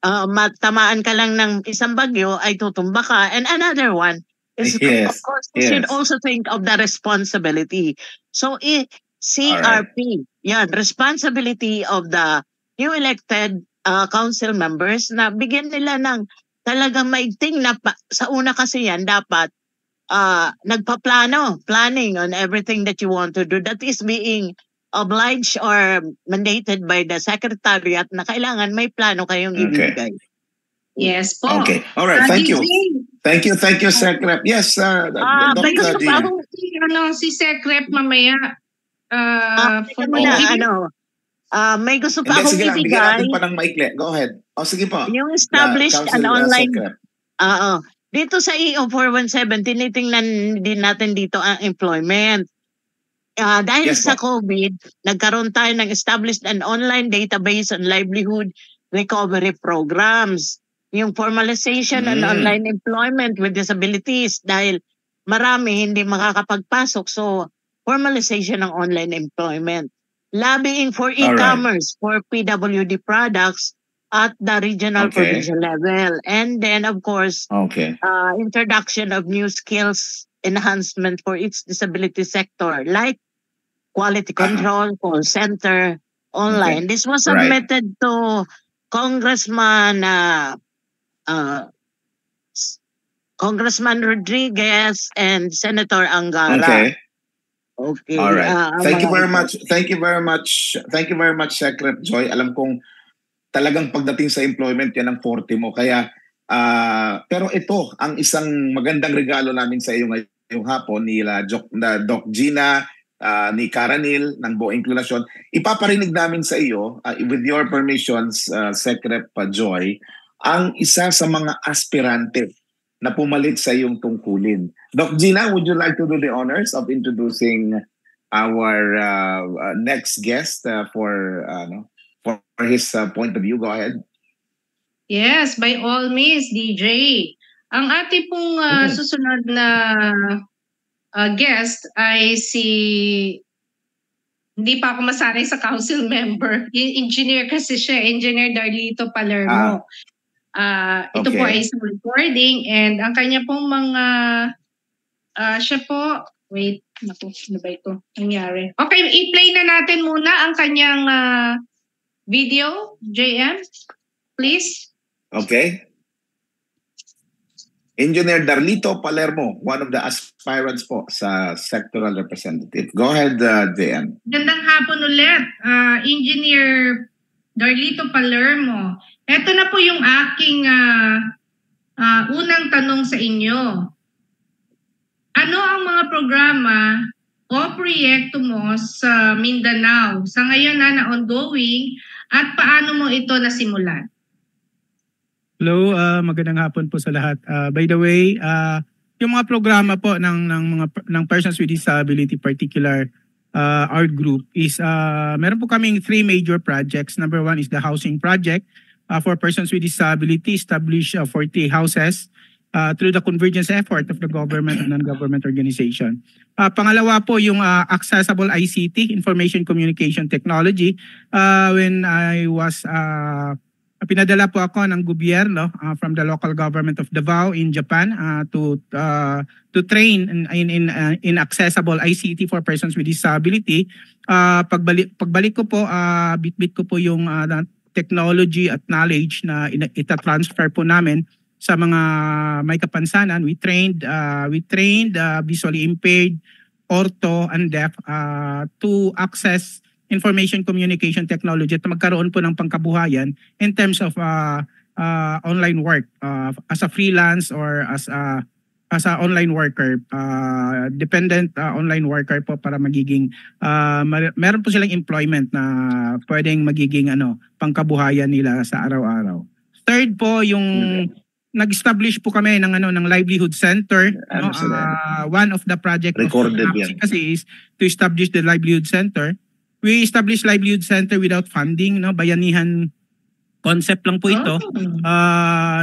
matamaan ka lang ng isang bagyo ay tutumba ka. And another one is, of course, we should also think of the responsibility. So CRP, responsibility of the new elected council members na bigyan nila ng talagang maigting na sa una kasi yan dapat planning on everything that you want to do. That is being obliged or mandated by the secretariat na kailangan may plano kayong ibigay. Yes po. Okay. All right. Thank you. Thank you, Secrep. Yes, Dr. Si Secrep mamaya. May gusto pa akong ibigay. Bigyan natin pa ng maikli. Go ahead. Sige po. Yung established and online. Dito sa EO 417, tinitingnan din natin dito ang employment. Dahil sa COVID, nagkaroon tayo ng established and online database on livelihood recovery programs. Yung formalization and online employment with disabilities dahil marami hindi makakapagpasok. So, formalization ng online employment. Lobbying for e-commerce for PWD products at the regional provincial level. And then, of course, introduction of new skills enhancement for its disability sector, like quality control, call center, online. This was submitted to Congressman Rodriguez and Senator Angara. Okay. All right. Thank you very much. Thank you very much, Secretary Joy. Alam kong talagang pagdating sa employment, yan ang forte mo. Kaya, pero ito, ang isang magandang regalo namin sa iyo ngayong hapon, ni Doc Gina, ni Karanil, ng Buong Inklinasyon. Ipaparinig namin sa iyo, with your permissions, Secretary Joy, ang isa sa mga aspirante na pumalit sa iyong tungkulin. Doc Gina, would you like to do the honors of introducing our next guest for his point of view? Go ahead. Yes, by all means, DJ. Ang ating pong susunod na guest ay hindi pa ako masanay sa council member. Engineer kasi siya, Engineer Darlito Palermo. Ito po ay isang recording and ang kanya pong mga siya po, wait, naku, ano ba ito? Nangyari. Okay, i-play na natin muna ang kanyang video, JM, please. Okay. Engineer Darlito Palermo, one of the aspirants po sa sectoral representative. Go ahead, JM. Gandang hapon ulit, Engineer Darlito Palermo. Ito na po yung aking unang tanong sa inyo. Ano ang mga programa o proyekto mo sa Mindanao sa ngayon na ongoing at paano mo ito nasimulan? Hello, magandang hapon po sa lahat. By the way, yung mga programa po ng persons with disability, particular our group is meron po kaming 3 major projects. Number 1 is the housing project for persons with disability, establish 40 houses through the convergence effort of the government and non-government organization. Pangalawa po yung accessible ICT, Information Communication Technology. When I was pinadala po ako ng gobyerno from the local government of Davao in Japan to train in accessible ICT for persons with disability. Pagbalik ko po, bitbit ko po yung technology at knowledge na ita-transfer po namin sa mga may kapansanan. We trained visually impaired, ortho and deaf to access information communication technology at magkaroon po ng pangkabuhayan in terms of online work as a freelance or as a online worker, dependent online worker po para magiging meron po silang employment na pwedeng magiging pangkabuhayan nila sa araw-araw. Third po yung nag-establish po kami ng livelihood center. One of the project recorded of kasi is to establish the livelihood center. We established livelihood center without funding, bayanihan concept lang po ito.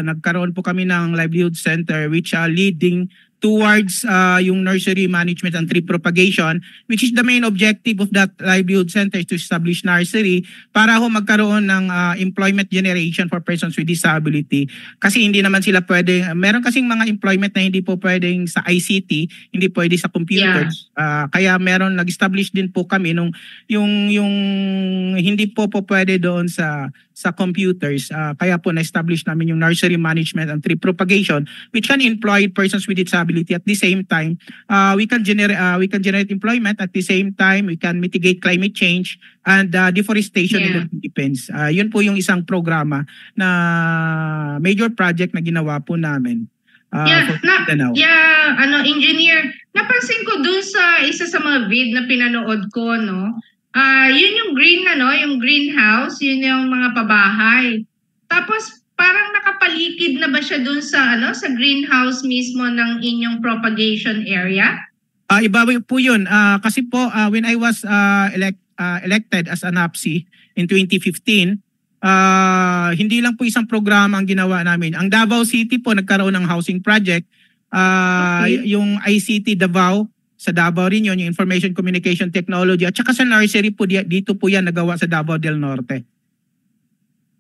Nagkaroon po kami ng livelihood center which leading towards yung nursery management and tree propagation, which is the main objective of that livelihood center is to establish nursery para magkaroon ng employment generation for persons with disability. Kasi hindi naman sila pwede, meron kasing mga employment na hindi po pwedeng sa ICT, hindi pwede sa computers. Kaya meron nag-establish din po kami nung yung hindi po pwede doon sa computers. Kaya po na-establish namin yung nursery management and tree propagation which can employ persons with disability. At the same time, we can generate employment. At the same time, we can mitigate climate change and deforestation in the Philippines. Yun po yung isang programa na major project na ginawa po namin. Engineer, napansin ko dun sa isa sa mga vid na pinanood ko, yun yung green yung greenhouse, yun yung mga pabahay. Tapos parang nakapaligid na ba siya dun sa sa greenhouse mismo ng inyong propagation area? Iba po yun. Kasi po when I was elected as an APSI in 2015, hindi lang po isang programa ang ginawa namin. Ang Davao City po nagkaroon ng housing project. Yung ICT Davao, sa Davao rin yun, yung Information Communication Technology. At saka sa nursery po, dito po yan nagawa sa Davao del Norte.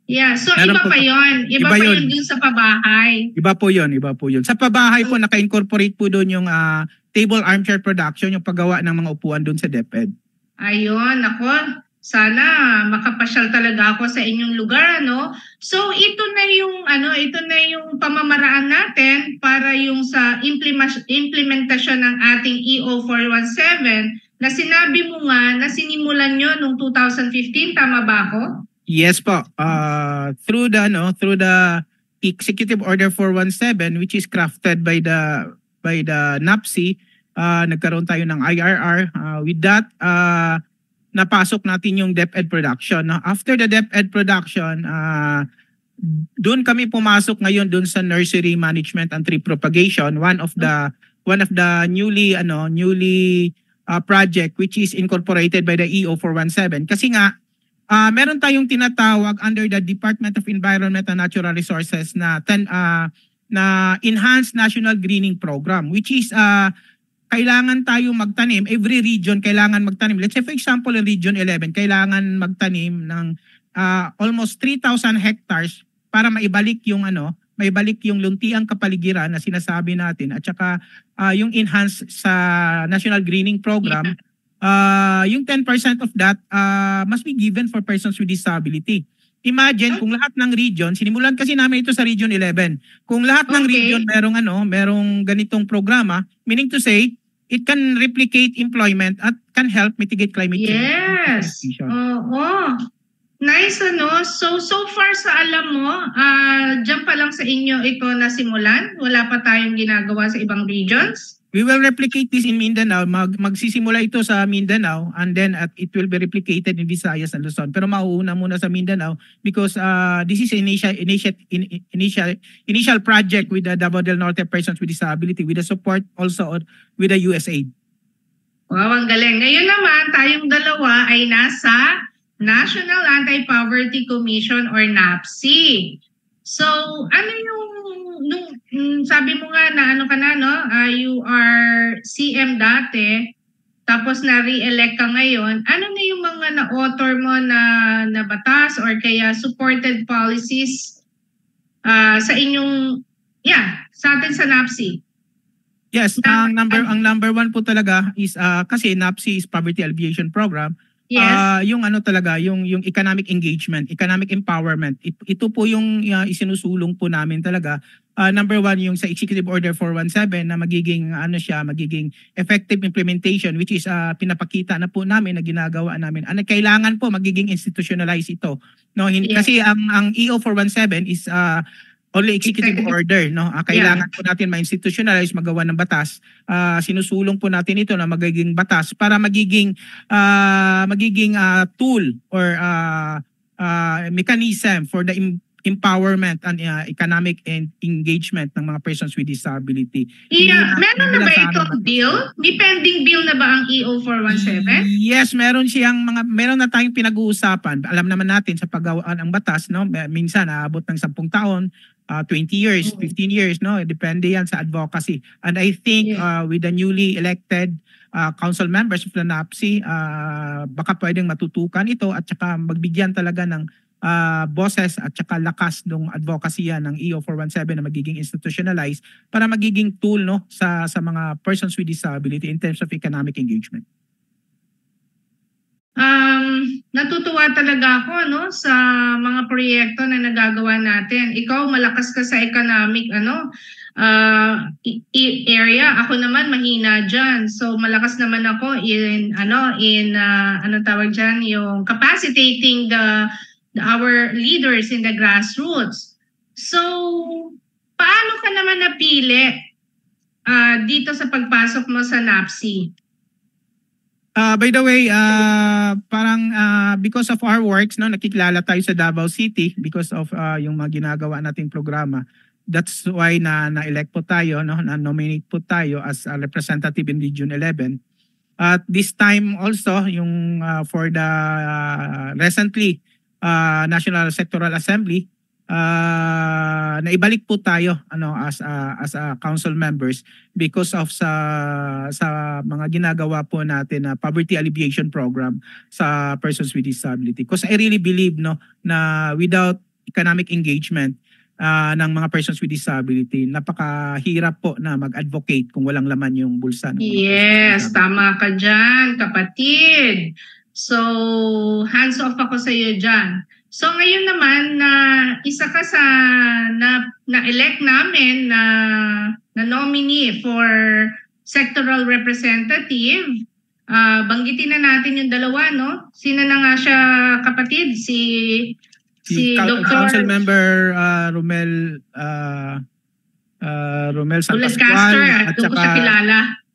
Yeah, so iba pa yun. Iba pa yun dun sa pabahay. Iba po yun. Sa pabahay po, naka-incorporate po doon yung table armchair production, yung paggawa ng mga upuan doon sa DepEd. Ayun, ako. Sana makapasyal talaga ako sa inyong lugar, So ito na yung pamamaraan natin para yung sa implementasyon ng ating EO 417 na sinabi mo nga na sinimulan nyo noong 2015, tama ba ako? Yes po. Through the Executive Order 417 which is crafted by the NAPSI, nagkaroon tayo ng IRR. With that, napasok natin yung DepEd production. After the DepEd production, doon kami pumasok ngayon doon sa nursery management and tree propagation, one of the newly project which is incorporated by the EO 417. Kasi nga meron tayong tinatawag under the Department of Environment and Natural Resources na Enhanced National Greening Program, which is kailangan tayo magtanim, every region kailangan magtanim. Let's say for example in Region 11, kailangan magtanim ng almost 3,000 hectares para maibalik yung luntiang kapaligiran na sinasabi natin at saka yung enhanced sa National Greening Program. Yung 10% of that must be given for persons with disability. Imagine kung lahat ng region, sinimulan kasi namin ito sa Region 11. Kung lahat ng region merong ganitong programa, meaning to say, it can replicate employment at can help mitigate climate change. Yes. Nice So far sa alam mo, dyan pa lang sa inyo ito nasimulan? Wala pa tayong ginagawa sa ibang regions? We will replicate this in Mindanao. Magsisimula ito sa Mindanao and then it will be replicated in Visayas and Luzon. Pero mauuna muna sa Mindanao because this is initial project with the Davao del Norte Persons with Disability with the support also with the USAID. Wow, ang galing. Ngayon naman, tayong dalawa ay nasa National Anti-Poverty Commission or NAPSI. So, ano yung sabi mo nga na you are CM dati, tapos na-re-elect ka ngayon, ano na yung mga na-author mo na batas or kaya supported policies sa inyong, sa atin sa NAPSI? Yes, ang number one po talaga is kasi NAPSI is Poverty Alleviation Program. Yes. Yung ano talaga, yung economic engagement, economic empowerment. Ito po yung isinusulong po namin talaga. Number one, yung sa Executive Order 417 na magiging magiging effective implementation, which is pinapakita na po namin na ginagawa namin. Kailangan po magiging institutionalized ito. No, kasi ang EO 417 is only executive order, no? Kailangan po natin ma-institutionalize, magawa ng batas. Sinusulong po natin ito na magiging batas para magiging tool or mechanism for the empowerment and economic and engagement ng mga persons with disability. Meron na ba itong bill? May pending bill na ba ang EO 417? Yes, meron na tayong pinag-uusapan. Alam naman natin sa paggawaan ng batas, no? Minsan naabot ng 10 taon, 20 years, 15 years, no? Depende yan sa advocacy. And I think with the newly elected council members of the NAPSI, baka pwedeng matutukan ito at saka magbigyan talaga ng boses at saka lakas ng advocacy ng EO 417 na magiging institutionalized para magiging tool, no, sa mga persons with disability in terms of economic engagement. Natutuwa talaga ako, no, sa mga proyekto na nagagawa natin. Ikaw malakas ka sa economic area, ako naman mahina diyan. So malakas naman ako in tawag diyan, yung capacitating our leaders in the grassroots. So paano ka naman napili dito sa pagpasok mo sa NAPSI? By the way, parang because of our works, no, nakikilala tayo sa Davao City because of yung mga ginagawa nating programa. That's why na-elect po tayo, no, na-nominate po tayo as a representative in Region 11. At this time also, yung for the recently National Sectoral Assembly, naibalik po tayo as a council members because of sa mga ginagawa po natin na poverty alleviation program sa persons with disability. Because I really believe, no, na without economic engagement ng mga persons with disability, napakahirap po na mag-advocate kung walang laman yung bulsa. Yes, tama ka dyan, kapatid. So, hands off ako sa iyo dyan. So, ngayon naman na isa ka sa na-elect namin na nominee for sectoral representative, banggitin na natin yung dalawa, no? Sino na nga siya, kapatid? Si Dr. Council Member Romel San Pascual at saka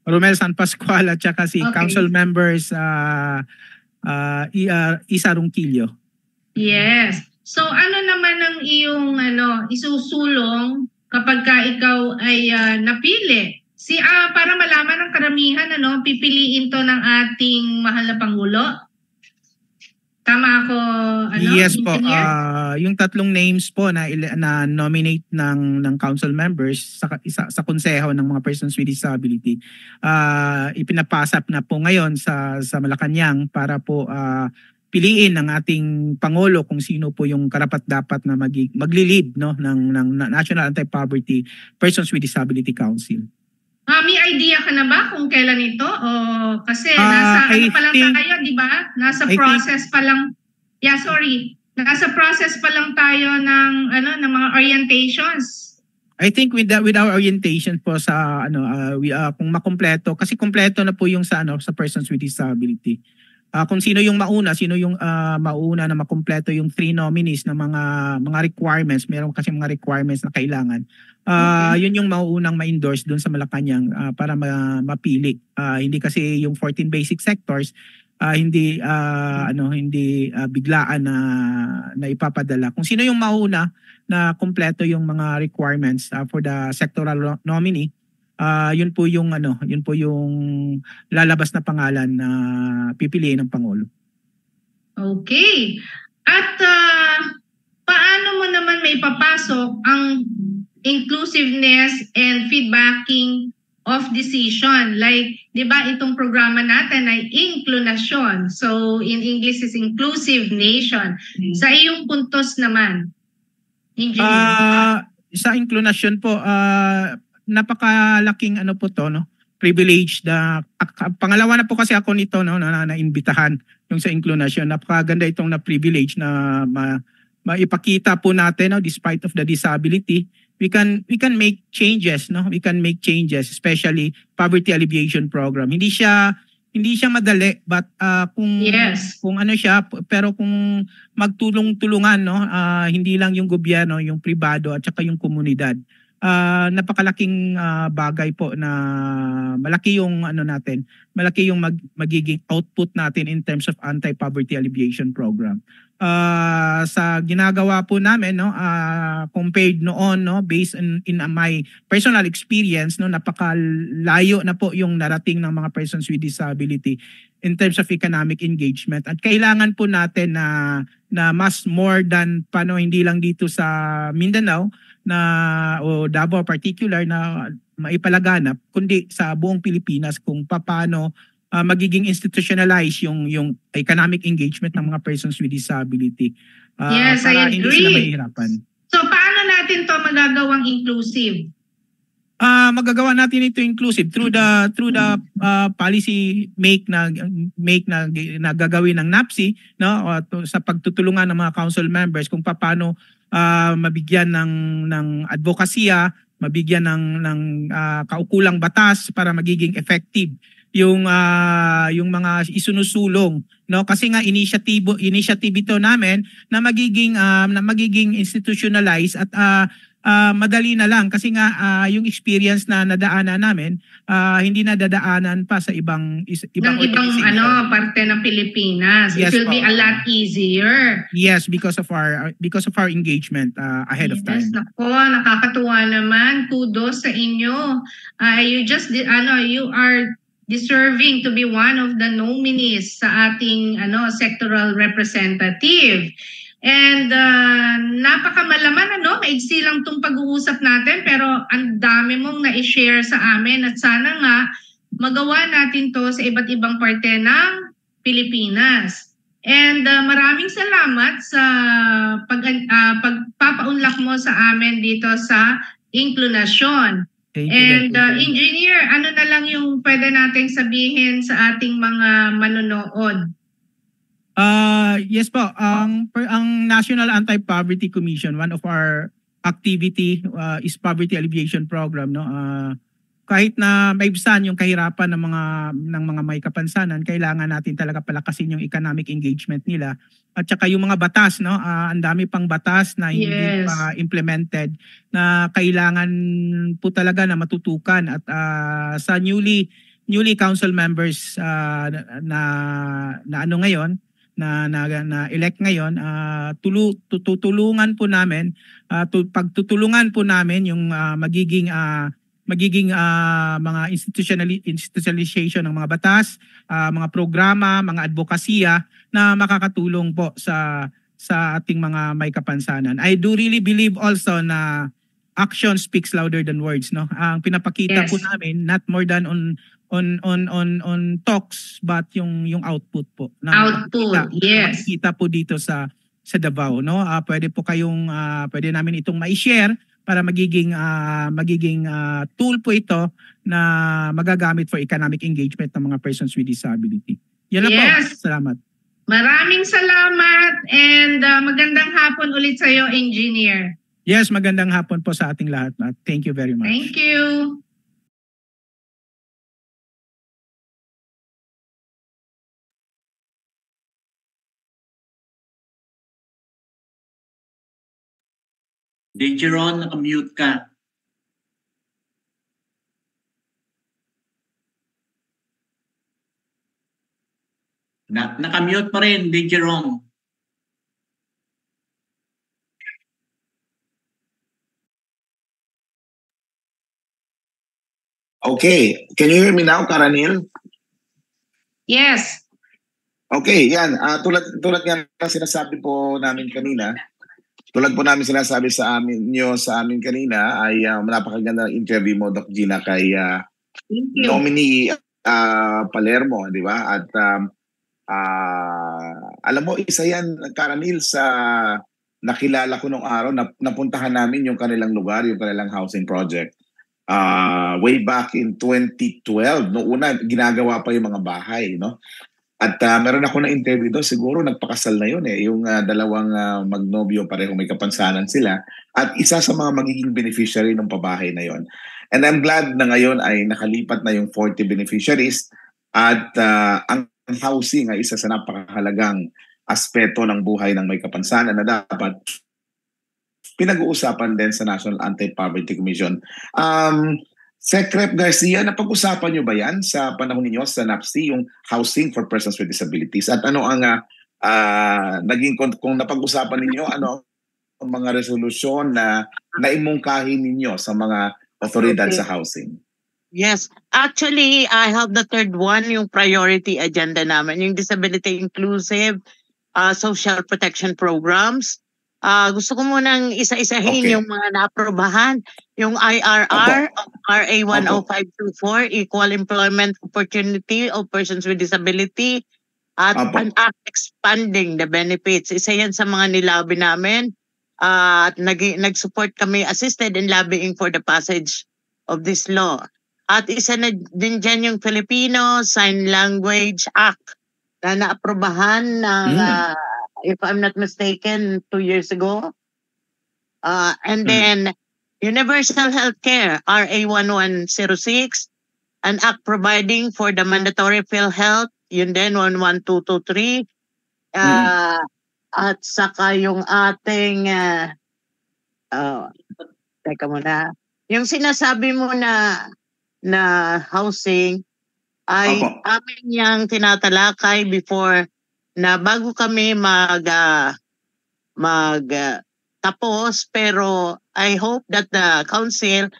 Romel San Pascual at saka si Council Members Isa Ronquillo. Yes. So ano naman ang iyong isusulong kapag ka ikaw ay napili? Para malaman ng karamihan pipiliin to ng ating mahal na Pangulo? Tama ako, Yes po. Yung tatlong names po na nominate ng council members sa konseho ng mga persons with disability, ipinapasap na po ngayon sa Malacanang para po piliin ng ating Pangulo kung sino po yung karapat-dapat na magli-lead, no, ng National Anti-Poverty Persons with Disability Council. May idea ka na ba kung kailan ito? O kasi nasa pa lang tayo, di ba? Nasa process pa lang. Nasa process pa lang tayo ng mga orientations. I think with our orientation po sa kung makumpleto, kasi kumpleto na po yung sa persons with disability. Kung sino yung mauna na makumpleto yung 3 nominees na mga requirements, meron kasi mga requirements na kailangan. Yun yung mauunang ma-endorse doon sa Malacanang para mapili. Hindi kasi yung 14 basic sectors hindi biglaan na ipapadala. Kung sino yung mauna na kumpleto yung mga requirements for the sectoral nominee, yun po yung lalabas na pangalan na pipiliin ng Pangulo. Okay. At paano mo naman may papasok ang inclusiveness and feedbacking of decision. Like, di ba, itong programa natin ay Inclunasyon. So, in English is Inclusive Nation. Sa iyong puntos naman, Engineer. Sa Inclunasyon po, napakalaking ano po to, no? Privilege na pangalawa na po kasi ako nito, no, na-imbitahan yung sa Inclunasyon. Napakaganda itong na privilege na maipakita po natin, no, despite of the disability, we can make changes, no? We can make changes, especially poverty alleviation program. Hindi siya madali, but kung ano siya, pero kung magtulong-tulungan, no, hindi lang yung gobyerno, yung pribado at saka yung komunidad. Napakalaking bagay po na malaki yung ano natin, malaki yung magiging output natin in terms of anti-poverty alleviation program. Sa ginagawa po namin, no, compared noon, no, based in my personal experience, no, napakalayo na po yung narating ng mga persons with disability in terms of economic engagement, at kailangan po natin na mas more than hindi lang dito sa Mindanao o Davao particular na maipalaganap, kundi sa buong Pilipinas kung paano magiging institutionalize yung economic engagement ng mga persons with disability. Yes, para I agree. Hindi sila mahihirapan. So paano natin to magagawang inclusive? Magagawa natin ito inclusive through the policy make na gagawin ng NAPSI, no, sa pagtutulungan ng mga council members kung paano mabigyan ng advokasya, mabigyan ng kaukulang batas para magiging effective yung mga isinusulong, no, kasi nga initiative ito namin na magiging institutionalized at madali na lang kasi nga yung experience na nadaanan namin hindi nadadaanan pa sa ibang parte ng Pilipinas. Yes, it will be a lot easier. Yes, because of our engagement ahead of time. Yes, nako, nakakatuwa naman. Kudos sa inyo. You are deserving to be one of the nominees sa ating sectoral representative. And napakamalaman, maigsi lang itong pag-uusap natin, pero ang dami mong na-share sa amin at sana nga magawa natin to sa iba't ibang parte ng Pilipinas. And maraming salamat sa pagpapaunlak mo sa amin dito sa Inclunasyon. And Engineer, ano na lang yung pwede nating sabihin sa ating mga manonood? Yes po, ang National Anti-Poverty Commission, one of our activity is poverty alleviation program, no. Kahit na maibsan yung kahirapan ng mga may kapansanan, kailangan natin talaga palakasin yung economic engagement nila. At saka yung mga batas, no, ang dami pang batas na hindi pa implemented na kailangan po talaga na matutukan. At sa newly council members na ngayon, na elect ngayon, tutulungan po namin, pagtutulungan po namin yung magiging mga institutionalization ng mga batas, mga programa, mga advokasya na makakatulong po sa ating mga may kapansanan. I do really believe also na action speaks louder than words, no. Ang pinapakita po namin not more than on talks, but yung output po. Makikita po dito sa Davao, no. Pwede namin itong ma-share para magiging tool po ito na magagamit for economic engagement ng mga persons with disability. Yan lang po. Salamat. Maraming salamat and magandang hapon ulit sa iyo, Engineer. Yes, magandang hapon po sa ating lahat. Thank you very much. Thank you. Dejeron, naka-mute ka. Naka-mute pa rin, Dejeron. Okay. Can you hear me now, Karanil? Yes. Okay, yan. Tulad nga na sinasabi po namin kanina, sa amin kanina ay napakaganda ng interview mo, Doc Gina, kay nominee Palermo, di ba? At alam mo, isa yan, Karanil, sa nakilala ko nung araw, napuntahan namin yung kanilang lugar, yung kanilang housing project. Way back in 2012, noong una, ginagawa pa yung mga bahay, no? At meron ako na interview doon, siguro nagpakasal na yun yung dalawang magnobyo, pareho may kapansanan sila. At isa sa mga magiging beneficiary ng pabahay na yon. And I'm glad na ngayon ay nakalipat na yung 40 beneficiaries at ang housing ay isa sa napakahalagang aspeto ng buhay ng may kapansanan na dapat pinag-uusapan din sa National Anti-Poverty Commission. Secret Garcia, napag-usapan nyo ba yan sa panahon ninyo sa NAPSI, yung housing for persons with disabilities? At ano ang naging, kung napag-usapan ninyo, ano ang mga resolusyon na naimungkahi ninyo sa mga otoridad sa housing? Yes. Actually, I have the third one, yung priority agenda namin, yung disability inclusive social protection programs. Gusto ko munang isa-isahin yung mga naaprobahan. Yung IRR, RA 10524, Equal Employment Opportunity of Persons with Disability, at an act expanding the benefits. Isa yan sa mga nilabi namin. At nag-support kami, assisted in lobbying for the passage of this law. At isa na din dyan yung Filipino Sign Language Act na naaprobahan ng, if I'm not mistaken, 2 years ago. And then, Universal Healthcare, RA 1106, an act providing for the mandatory PhilHealth, yun din, 11223. At saka yung ating, teka muna, yung sinasabi mo na housing, ay amin niyang tinatalakay before na bago kami tapos, pero I hope that the council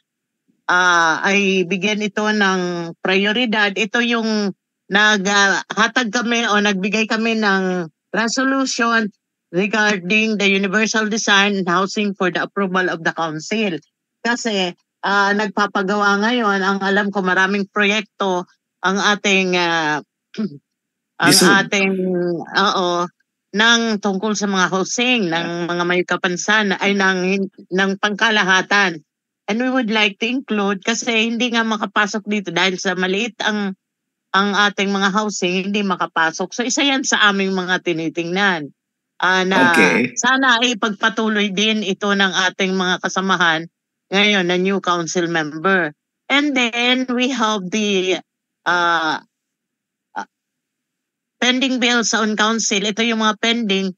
ay bigyan ito ng prioridad. Ito yung naghatag kami o nagbigay kami ng resolution regarding the universal design and housing for the approval of the council. Kasi nagpapagawa ngayon, ang alam ko maraming proyekto ang ating ng tungkol sa mga housing ng mga may kapansanan ay ng pangkalahatan. And we would like to include kasi hindi nga makapasok dito dahil sa maliit ang ating mga housing, hindi makapasok. So isa yan sa aming mga tinitingnan. Sana ay pagpatuloy din ito ng ating mga kasamahan ngayon na new council member. And then we have the pending bills on council. Ito yung mga pending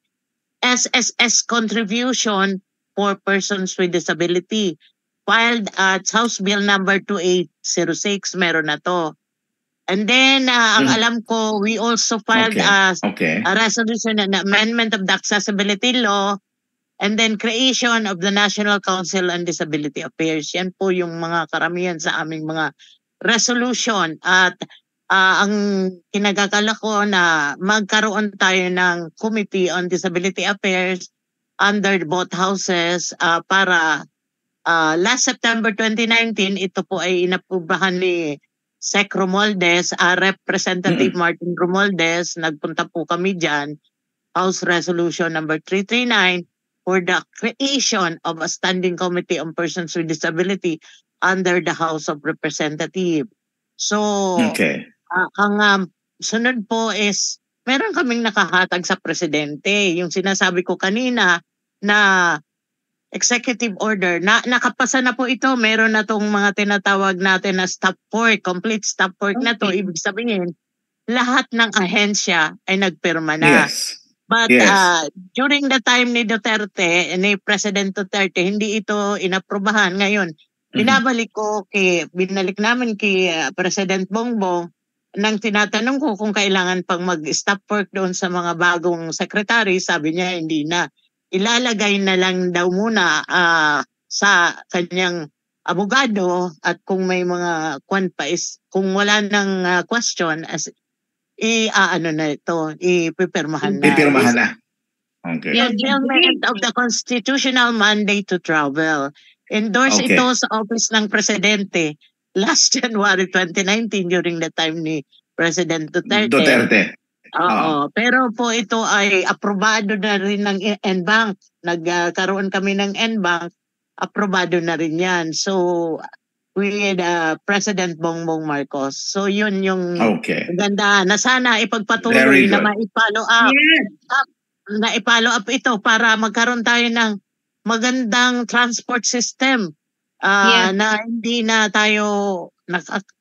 SSS contribution for persons with disability. Filed at House Bill number 2806, meron na to. And then, ang alam ko, we also filed a resolution, an amendment of the accessibility law, and then creation of the National Council on Disability Affairs. Yan po yung mga karamihan sa aming mga resolution. At ang kinagakala ko na magkaroon tayo ng Committee on Disability Affairs under both houses para last September 2019, ito po ay inaprubahan ni Sec Romualdez, Representative Martin Romualdez, nagpunta po kami dyan, House Resolution number 339 for the creation of a Standing Committee on Persons with Disability under the House of Representatives. So, ang sunod po is, meron kaming nakahatag sa presidente. Yung sinasabi ko kanina na executive order, nakapasa na po ito. Meron na tong mga tinatawag natin na stop work, complete stop work na to. Ibig sabihin, lahat ng ahensya ay nagpirma na. Yes. But during the time ni Duterte, ni President Duterte, hindi ito inaprubahan. Ngayon, binalik namin kay President Bongbong nang tinatanong ko kung kailangan pang mag-stop work doon sa mga bagong secretary, sabi niya hindi na. Ilalagay na lang daw muna sa kanyang abogado at kung may mga kung wala nang question, ipipirmahan na. Ipipirmahan na. Okay. The fulfillment of the constitutional mandate to travel. Endorse ito sa Office ng Presidente. last January 2019 during the time ni President Duterte. Oo. Pero po ito ay aprobado na rin ng NBank. Nagkaroon kami ng NBank, aprobado na rin yan. So, with President Bongbong Marcos. So, yun yung ganda na sana ipagpatuloy na ma-follow up. Yes. Na-follow up ito para magkaroon tayo ng magandang transport system na hindi na tayo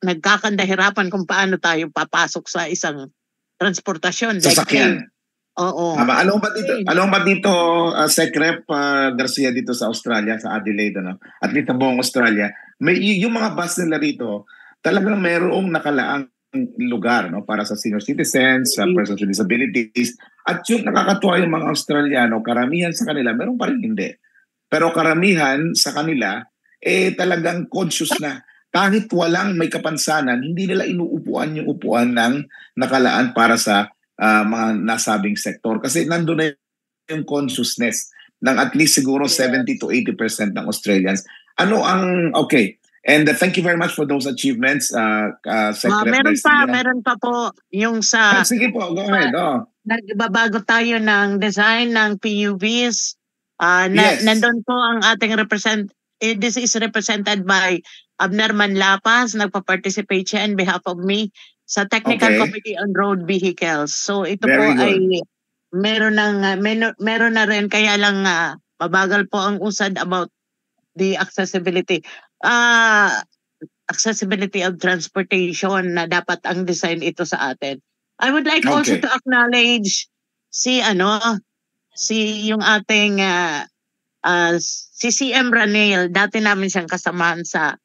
nagkakandahirapan kung paano tayo papasok sa isang transportasyon. Sasakyan. Oo. Alam ba dito, Secrep Garcia dito sa Australia, sa Adelaide, at dito buong Australia, yung mga bus nila rito, talagang mayroong nakalaang lugar para sa senior citizens, sa persons with disabilities. At yung nakakatuwa yung mga Australiano, karamihan sa kanila, meron pa rin hindi. Pero karamihan sa kanila, talagang conscious na. Kahit walang may kapansanan, hindi nila inuupuan yung upuan ng nakalaan para sa mga nasabing sektor. Kasi nandun na yung consciousness ng at least siguro 70 to 80% ng Australians. And thank you very much for those achievements, Secretary. Meron pa po yung sa... sige po, go ahead. Nagbabago tayo ng design ng PUVs. Nandun po ang ating this is represented by Abner Manlapas, nagpa-participate siya on behalf of me sa Technical Committee on Road Vehicles. So ito Very po good. ay meron na rin, kaya lang mabagal po ang usad about the accessibility. Accessibility of transportation na dapat ang design ito sa atin. I would like also to acknowledge si yung ating si CM Ranil, dati namin siyang kasamahan sa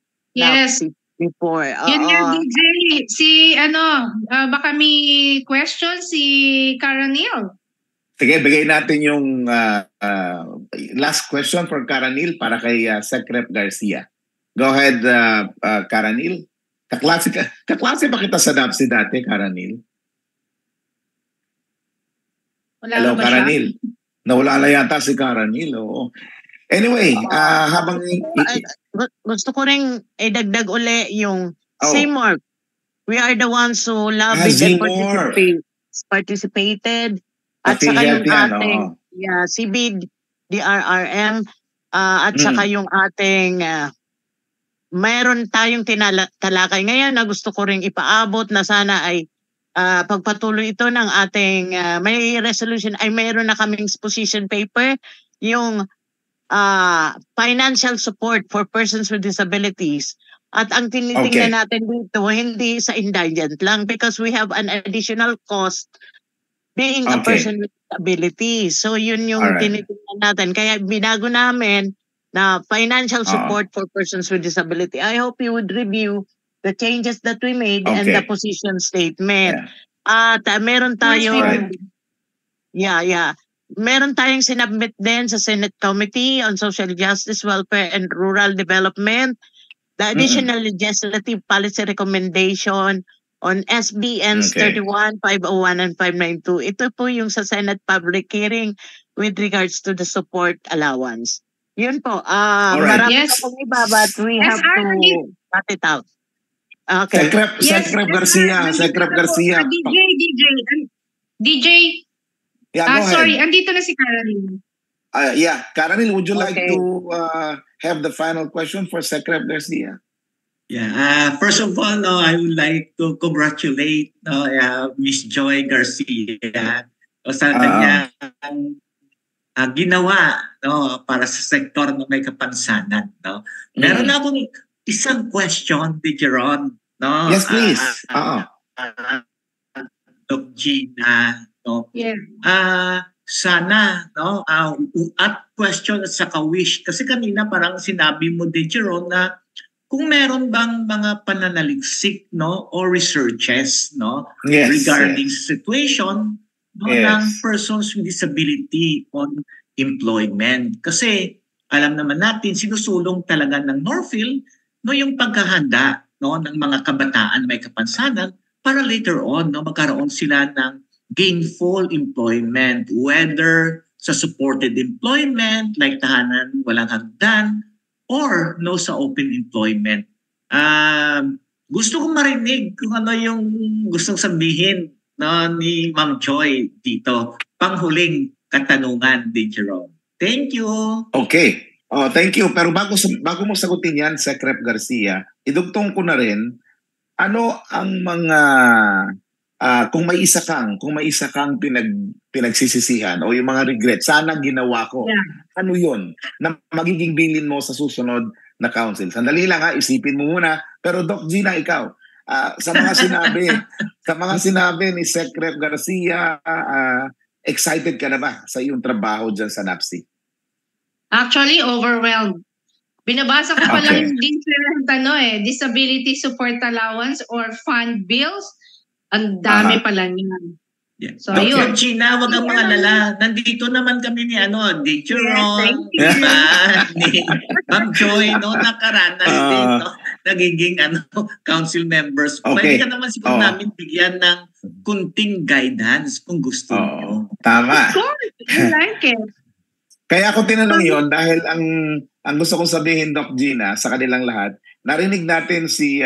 before. Yun nga, DJ. Baka may question si Karanil. Sige, bigay natin yung last question for Karanil para kay Secrep Garcia. Go ahead, Karanil. Kaklase ba kita sa DAPSI dati, Karanil? Hello, Karanil. Nawala na yata si Karanil. Oo. Anyway, habang... gusto ko rin idagdag uli yung CMORC. We are the ones who lobbied and participated. At saka yung ating CBDRRM at saka yung ating mayroon tayong talakay ngayon na gusto ko rin ipaabot na sana ay pagpatuloy ito ng ating may resolution ay mayroon na kaming position paper yung financial support for persons with disabilities. At ang tinitingnan natin dito, hindi sa indigent lang because we have an additional cost being a person with disability. So yun yung tinitingnan natin. Kaya binago namin na financial support for persons with disability. I hope you would review the changes that we made and the position statement. At meron tayong meron tayong sinubmit din sa Senate Committee on Social Justice, Welfare and Rural Development, the additional legislative policy recommendation on SBNs 31, 501 and 592. Ito po yung sa Senate public hearing with regards to the support allowance. Yun po. Marami pa pong iba but we have to cut it out. Okay. Secrep Garcia. DJ. Sorry, andito na si Karanil. Karanil, would you like to have the final question for Secrep Garcia? First of all, I would like to congratulate Miss Joy Garcia sa kanyang ginawa para sa sektor na may kapansanan. Meron na akong isang question, DJ Ron. Yes, please. Doc Gina. Sana, at question at saka wish. Kasi kanina parang sinabi mo, DJ Ron, na kung meron bang mga pananaliksik or researches regarding situation ng persons with disability on employment. Kasi alam naman natin, sinusulong talaga ng Northfield yung pagkahanda ng mga kabataan may kapansanan para later on magkaroon sila ng gainful employment, whether sa supported employment like tahanan walang hagdan or sa open employment. Gusto kong marinig kung ano yung gustong sabihin, no, ni Ma'am Joy dito. Panghuling katanungan ni Jerome. Thank you. Okay. Thank you. Pero bago mo sagutin yan, Sec Rep Garcia, idugtong ko na rin, ano ang mga kung may isa kang pinagsisisihan o yung mga regret, sana ginawa ko. Yeah. Ano 'yon na magiging bilin mo sa susunod na council? Sandali lang isipin mo muna. Pero Doc Gina, ikaw, sa mga sinabi ni Sec Rep Garcia, excited ka na ba sa iyong trabaho diyan sa NAPSI? Actually, overwhelmed. Binabasa ko pa lang yung disability support allowance or fund bills. Ang dami pala niyan. Yeah. So, ayun. Gina, wag kang magalala. Nandito naman kami ni Di Jerome, ni Ma'am Joy, no, nakaranas din, no, nagiging council members. Okay. Pwede ka naman siguro namin bigyan ng kunting guidance kung gusto niyo. Tama. Of course, I like it. Kaya ako tinanong yon dahil ang gusto kong sabihin, Doc Gina, sa kanilang lahat, narinig natin si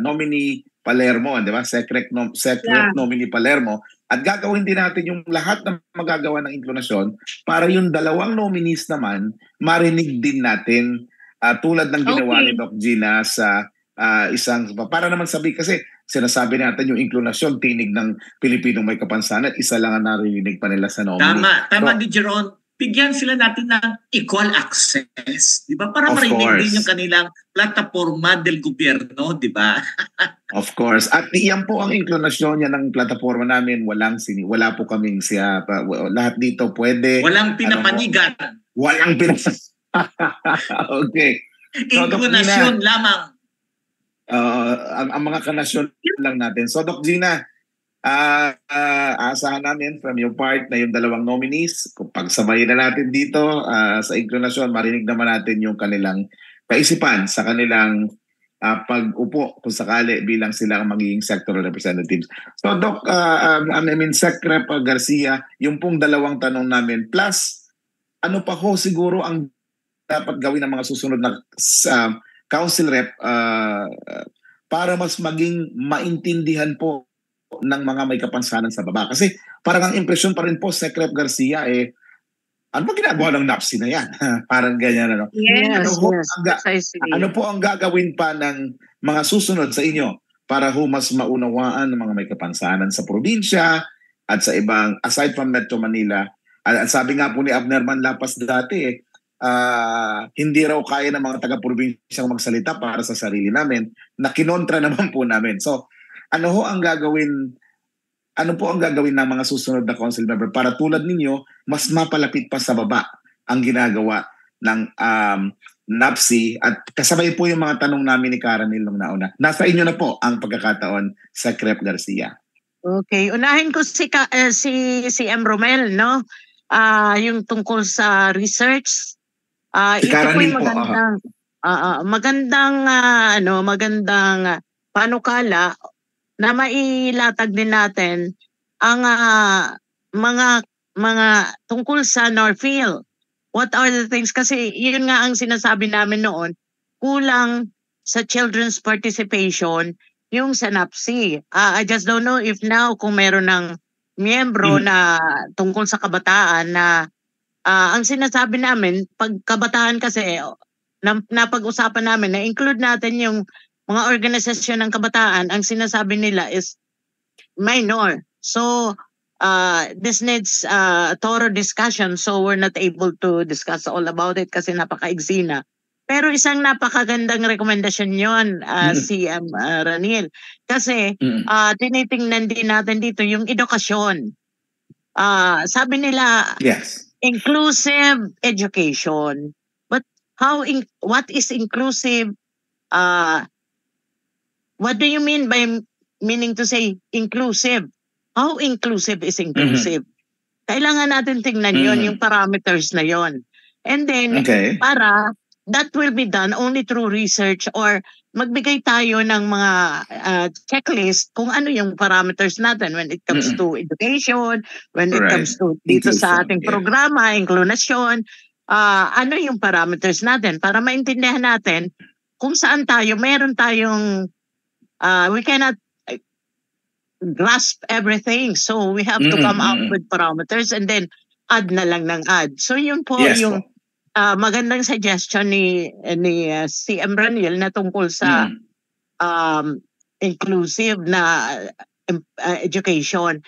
nominee Palermo, di ba? Secret nominee Palermo. At gagawin din natin yung lahat na magagawa ng inklusyon para yung dalawang nominees naman marinig din natin tulad ng ginawa ni Doc Gina sa isang, para naman sabi kasi sinasabi natin yung inklusyon, tinig ng Pilipinong may kapansanan, isa lang ang narinig pa nila sa nominee. Tama Di Jerome. Bigyan sila natin ng equal access, di ba? Para marinig din yung kanilang plataforma del gobyerno, di ba? Of course. At iyan po ang inklinasyon niya ng plataforma namin. Wala po kaming lahat dito pwede. Walang pinapanigan. Walang pinapanigan. Okay. Inklinasyon lamang. Ang mga kanasyon lang natin. So, Doc Gina, aasahan namin from your part na yung dalawang nominees, kung pagsabayin na natin dito sa inklinasyon, marinig naman natin yung kanilang kaisipan sa kanilang pag-upo kung sakali bilang sila ang magiging sectoral representatives. So Doc, Sec Rep Garcia, yung pong dalawang tanong namin, plus ano pa ho siguro ang dapat gawin ng mga susunod na council rep para mas maging maintindihan po ng mga may kapansanan sa baba. Kasi parang ang impresyon pa rin po, Sec Rep Garcia, ano ba ginagawa ng NAPSI na yan? Parang ganyan, ano? Yes, ano po ang gagawin pa ng mga susunod sa inyo para mas maunawaan ng mga may kapansanan sa probinsya at sa ibang, aside from Metro Manila. At sabi nga po ni Abner Manlapas dati, hindi raw kaya ng mga taga-probinsyang magsalita para sa sarili namin, na kinontra naman po namin. So, ano po ang gagawin ng mga susunod na council member para tulad ninyo, mas mapalapit pa sa baba ang ginagawa ng NAPSI at kasabay po yung mga tanong namin ni Karanil nung nauna. Nasa inyo na po ang pagkakataon, Sec Rep Garcia. Okay, unahin ko si M. Romel, no? Yung tungkol sa research. Si Karanil po. Magandang panukala na mailatag din natin ang mga tungkol sa Northfield. What are the things? Kasi yun nga ang sinasabi namin noon, kulang sa children's participation yung sa NAPSI. I just don't know if now kung meron ng miyembro na tungkol sa kabataan na ang sinasabi namin, pag kabataan kasi napag-usapan namin na include natin yung mga organisasyon ng kabataan, ang sinasabi nila is minor. So, this needs thorough discussion. So, we're not able to discuss all about it kasi napaka-igsi na. Pero isang napakagandang rekomendasyon yon si Ranil. Kasi tinitingnan din natin dito yung edukasyon. Sabi nila, yes, inclusive education. But what is inclusive? What do you mean by meaning to say inclusive? How inclusive is inclusive? Kailangan natin tingnan yon, yung parameters na yon. And then, para that will be done only through research or magbigay tayo ng mga checklist kung ano yung parameters natin when it comes to education, when it comes to dito sa ating programa, inklusyon, ano yung parameters natin para maintindihan natin kung saan tayo, meron tayong, we cannot grasp everything. So we have to come up with parameters and then add na lang ng add. So yun po yung magandang suggestion ni CM Raniel na tungkol sa inclusive na education.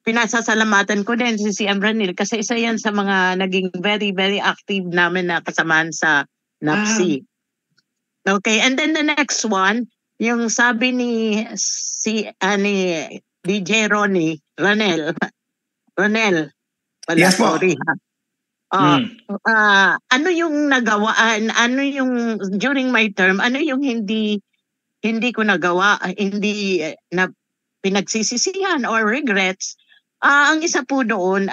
Pinasasalamatan ko din si CM Raniel kasi isa yan sa mga naging very, very active namin na kasamahan sa NAPSI. Okay, and then the next one, yung sabi ni DJ Ronnie, Ronel, yes po. Sorry ha. Ano yung nagawa, ano yung during my term, ano yung hindi ko nagawa, hindi na pinagsisisihan or regrets. Ang isa po doon,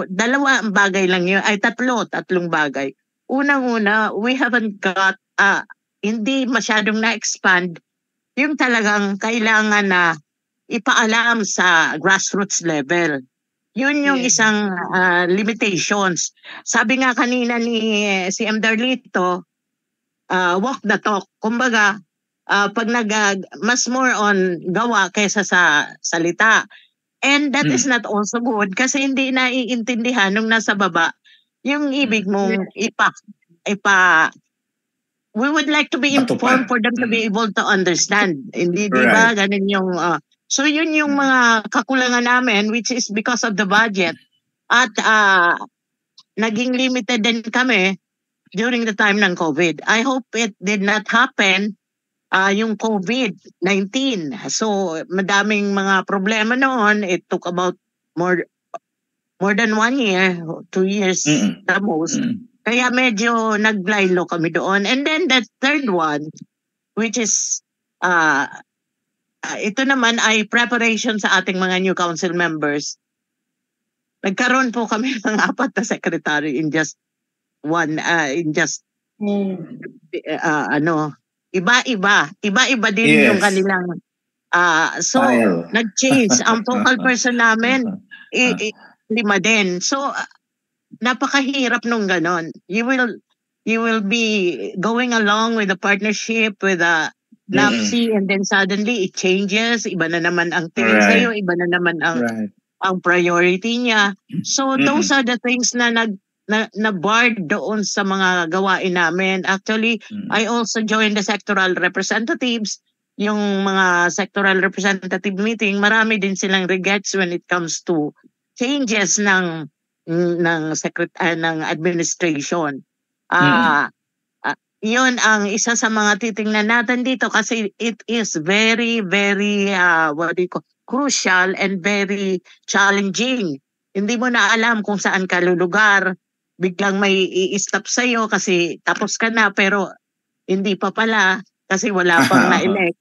dalawang bagay lang yun, ay tatlong bagay. Unang-una, we haven't got, hindi masyadong na-expand yung talagang kailangan na ipaalam sa grassroots level. Yun yung isang limitations. Sabi nga kanina ni CM Darlito, walk the talk. Kumbaga, pag mas more on gawa kaysa sa salita. And that is not also good kasi hindi naiintindihan nung nasa baba yung ibig mong we would like to be informed for them to be able to understand. Hindi, di ba? Ganun yung, so yun yung mga kakulangan namin, which is because of the budget. At naging limited din kami during the time ng COVID. I hope it did not happen yung COVID-19. So madaming mga problema noon. It took about more than 1 year, 2 years the most. Kaya medyo naglaylo kami doon. And then the third one, which is, ito naman ay preparation sa ating mga new council members. Nagkaroon po kami ng 4 na secretary in just iba-iba din yung kanilang, so nag-change. Ang focal person namin, 5 din. So, napakahirap nung ganon. You will be going along with the partnership with the NAPSI and then suddenly it changes. Iba na naman ang tingin sa'yo, iba na naman ang priority niya. So those are the things na barred doon sa mga gawain namin. Actually, I also joined the sectoral representatives. Yung mga sectoral representative meeting, marami din silang regrets when it comes to changes ng administration. Yun ang isa sa mga titingnan natin dito kasi it is very, very crucial and very challenging. Hindi mo na alam kung saan ka lulugar. Biglang may i-stop sa'yo kasi tapos ka na pero hindi pa pala kasi wala pang na-elect.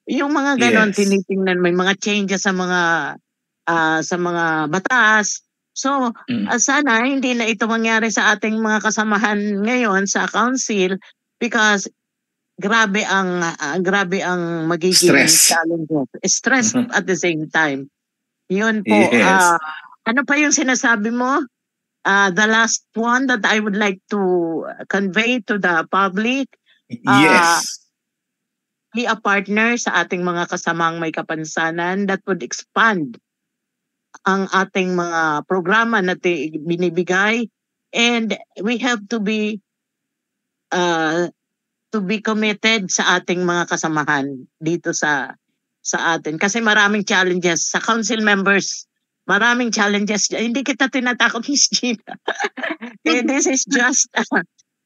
Yung mga ganon tinitingnan, may mga changes sa mga batas. So, sana hindi na ito mangyari sa ating mga kasamahan ngayon sa council because grabe ang magiging challenges. Stress at the same time. Yun po. Ano pa yung sinasabi mo? The last one that I would like to convey to the public. Be a partner sa ating mga kasamang may kapansanan that would expand ang ating mga programa na binibigay, and we have to be committed sa ating mga kasamahan dito sa atin kasi maraming challenges sa council members, maraming challenges. Hindi kita tinatakot, Miss Gina. This is just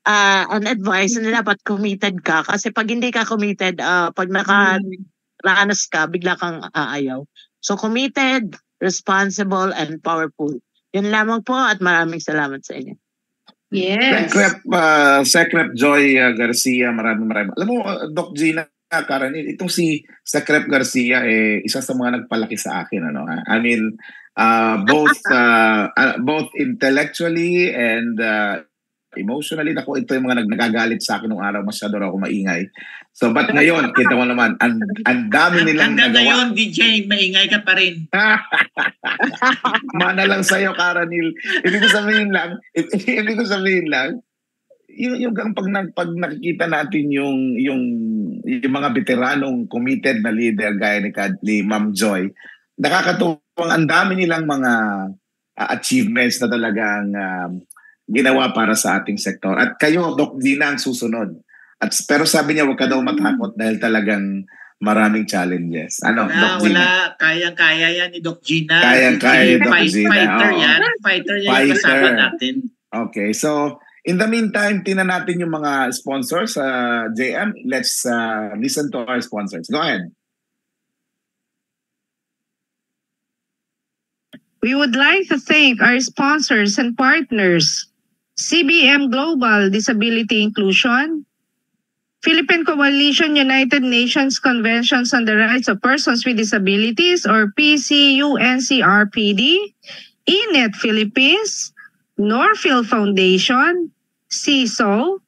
an advice na dapat committed ka kasi pag hindi ka committed, pag nakaranas ka, bigla kang aayaw. So committed, responsible, and powerful. Yun lamang po at maraming salamat sa inyo. Yes. Secrep Joy Garcia, maraming. Alam mo, Doc Gina, Karen, itong si Secrep Garcia, isa sa mga nagpalaki sa akin. I mean, both intellectually and emotionally. Ito yung mga nagagalit sa akin nung araw, masyado raw ako maingay. So, but ngayon, kita mo naman, ang dami nilang nagawa. Hanggang ngayon, DJ, maingay ka pa rin. Mana lang sa'yo, Karanil. Ibig ko sabihin lang, yung pag nakikita natin yung mga veteranong committed na leader gaya ni Ma'am Joy, nakakatuwang ang dami nilang mga achievements na talagang ginawa para sa ating sektor. At kayo, Doc Gina, ang susunod. Pero sabi niya, huwag ka daw matakot dahil talagang maraming challenges. Ano, Doc Gina? Wala. Kayang-kaya yan ni Doc Gina. Kayang-kaya, Doc Gina. Fighter yan yung kasama natin. Okay, so in the meantime, tingnan natin yung mga sponsors. JM, let's listen to our sponsors. Go ahead. We would like to thank our sponsors and partners, CBM Global Disability Inclusion, Philippine Coalition United Nations Conventions on the Rights of Persons with Disabilities or PCUNCRPD, ENET Philippines, Norfield Foundation, CISO,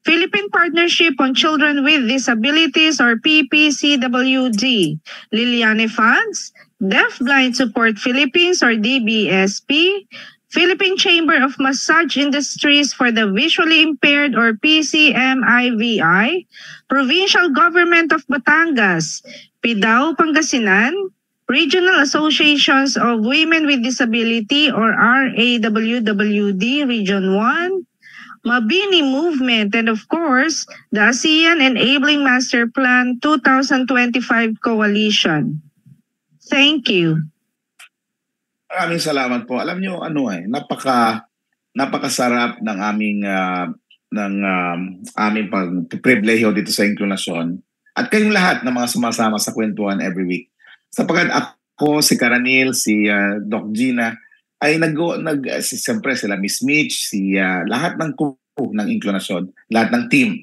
Philippine Partnership on Children with Disabilities or PPCWD, Liliane Funds, Deafblind Support Philippines or DBSP, Philippine Chamber of Massage Industries for the Visually Impaired or PCMIVI, Provincial Government of Batangas, PIDAO Pangasinan, Regional Associations of Women with Disability or RAWWD Region 1, Mabini Movement, and of course, the ASEAN Enabling Master Plan 2025 Coalition. Thank you. Maraming salamat po. Alam niyo napakasarap ng aming pagpribilehiyo dito sa Inklusyon at kayong lahat ng mga sumasama sa kwentuhan every week. Sapagkat ako, si Karanil, si Doc Gina ay siyempre sila Miss Mitch, lahat ng crew ng Inklusyon, lahat ng team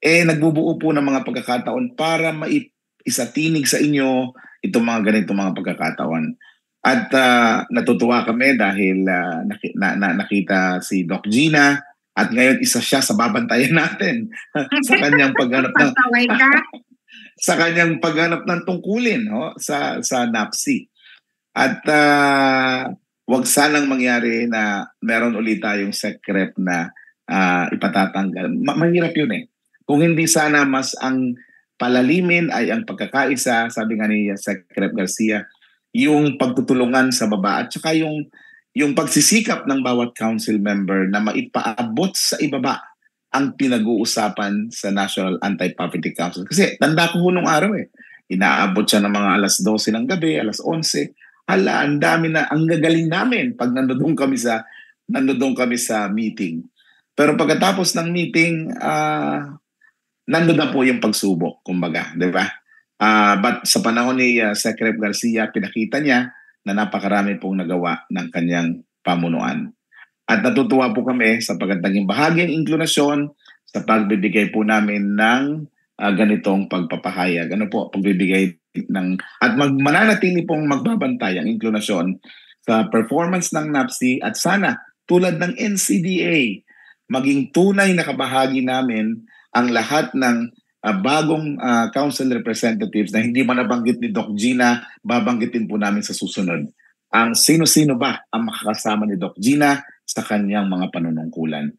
nagbubuo po ng mga pagkakataon para maisatinig sa inyo itong mga ganitong mga pagkakataon. At natutuwa kami dahil nakita si Doc Gina at ngayon isa siya sa babantayan natin sa kanyang paghanap ng tungkulin sa NAPSI. At wag sanang mangyari na meron ulit tayong secret na ipatatanggal. Mahirap yun eh. Kung hindi sana mas ang palalimin ay ang pagkakaisa, sabi nga ni Secretary Garcia, yung pagtutulungan sa baba at saka yung pagsisikap ng bawat council member na maipaabot sa ibaba ang pinag-uusapan sa National Anti-Poverty Council. Kasi tanda ko nung araw inaabot siya ng mga alas 12 ng gabi, alas 11. Hala, ang dami na, ang gagaling namin pag nandoon kami sa meeting. Pero pagkatapos ng meeting, nandoon na po yung pagsubok, kumbaga, di ba? But sa panahon ni Secretary Garcia, pinakita niya na napakarami pong nagawa ng kanyang pamunuan. At natutuwa po kami sa naging bahagi ng Inklusyon sa pagbibigay po namin ng ganitong pagpapahayag. Pagbibigay at mananatili pong magbabantay ang Inklusyon sa performance ng NAPSI at sana tulad ng NCDA, maging tunay na kabahagi namin ang lahat ng bagong council representatives na hindi man nabanggit ni Doc Gina, babanggitin po namin sa susunod. Ang sino-sino ba ang makakasama ni Doc Gina sa kanyang mga panunungkulan.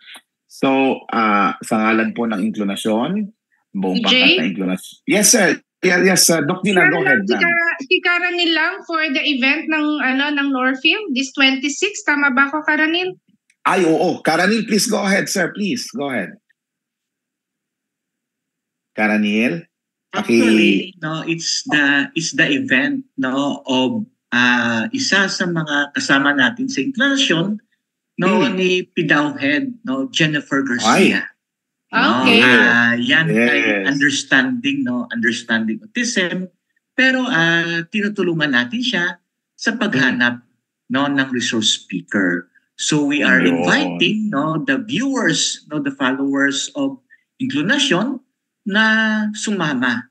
So, sa ngalan po ng Inklusyon, buong pangkat ng Inklusyon. Yes, sir. Yes, Doc Gina, go ahead. Si Karanil lang for the event ng Norfield, this 26, tama ba ako, Karanil? Ay, oo. Karanil, please go ahead, sir. Please, go ahead. Karanil? Actually, it's the event of isa sa mga kasama natin sa Inklusyon ni PIDAO head Jennifer Garcia. Okay. Yan ay understanding autism, pero tinutulungan natin siya sa paghanap ng resource speaker. So we are inviting the viewers, the followers of Inklusyon na sumama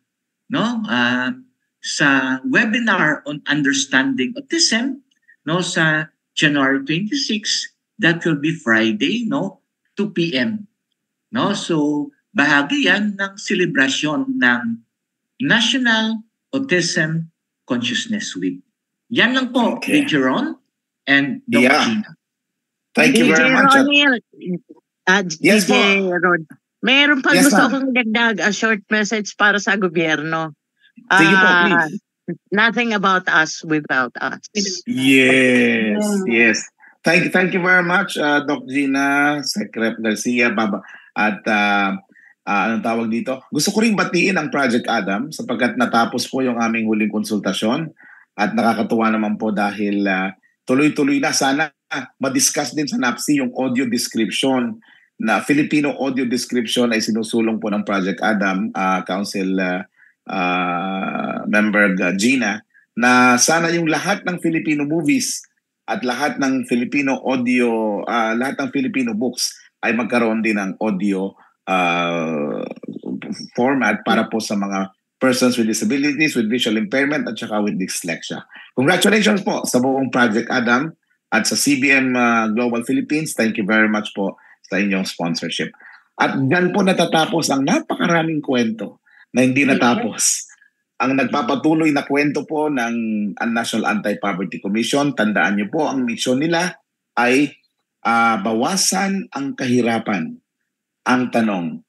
sa webinar on understanding autism sa January 26. That will be Friday 2 p.m. So bahagi yan ng selebrasyon ng National Autism Consciousness Week. Yan lang po, Jeron and Dr. Gina. Thank you very much. Yes DJ po. Rod. Mayroon pa Yes, gusto ma'am. akong dagdag, a short message para sa gobyerno. Sige po, please. Nothing about us without us. Yes. Thank you very much, Doc Gina, Secrep Garcia, Baba, at anong tawag dito? Gusto ko rin batiin ang Project Adam sapagkat natapos po yung aming huling konsultasyon at nakakatuwa naman po dahil tuloy-tuloy na. Sana ma-discuss din sa NAPSI yung audio description na Filipino audio description ay sinusulong po ng Project Adam, Council member Gina, na sana yung lahat ng Filipino movies at lahat ng Filipino audio, lahat ng Filipino books ay magkaroon din ng audio format para po sa mga persons with disabilities, with visual impairment at saka with dyslexia. Congratulations po sa buong Project Adam at sa CBM Global Philippines. Thank you very much po sa inyong sponsorship. At dyan po natatapos ang napakaraming kwento na hindi natapos. Ang nagpapatuloy na kwento po ng National Anti-Poverty Commission, tandaan niyo po, ang mission nila ay bawasan ang kahirapan. Ang tanong,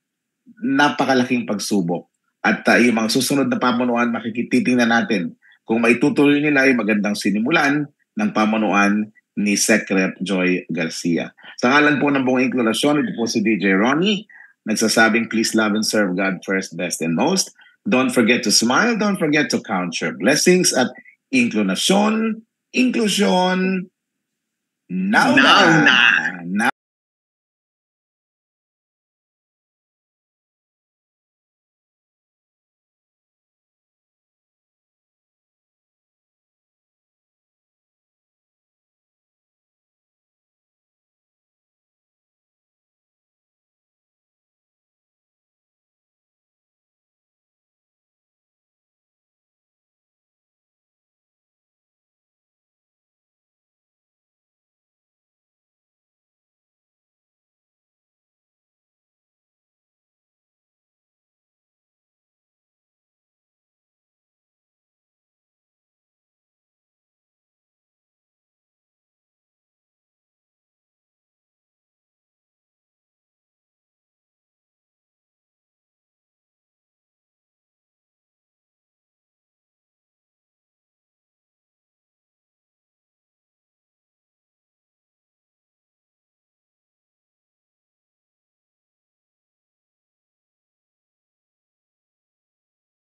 napakalaking pagsubok. At yung mga susunod na pamunuan, makikititingnan natin kung maitutuloy nila ay magandang sinimulan ng pamunuan ni Secrep Joy Garcia. Sa ngalan po ng buong inklusyon, ito po si DJ Ronnie, nagsasabing please love and serve God first, best, and most. Don't forget to smile. Don't forget to count your blessings at inklusyon, now na!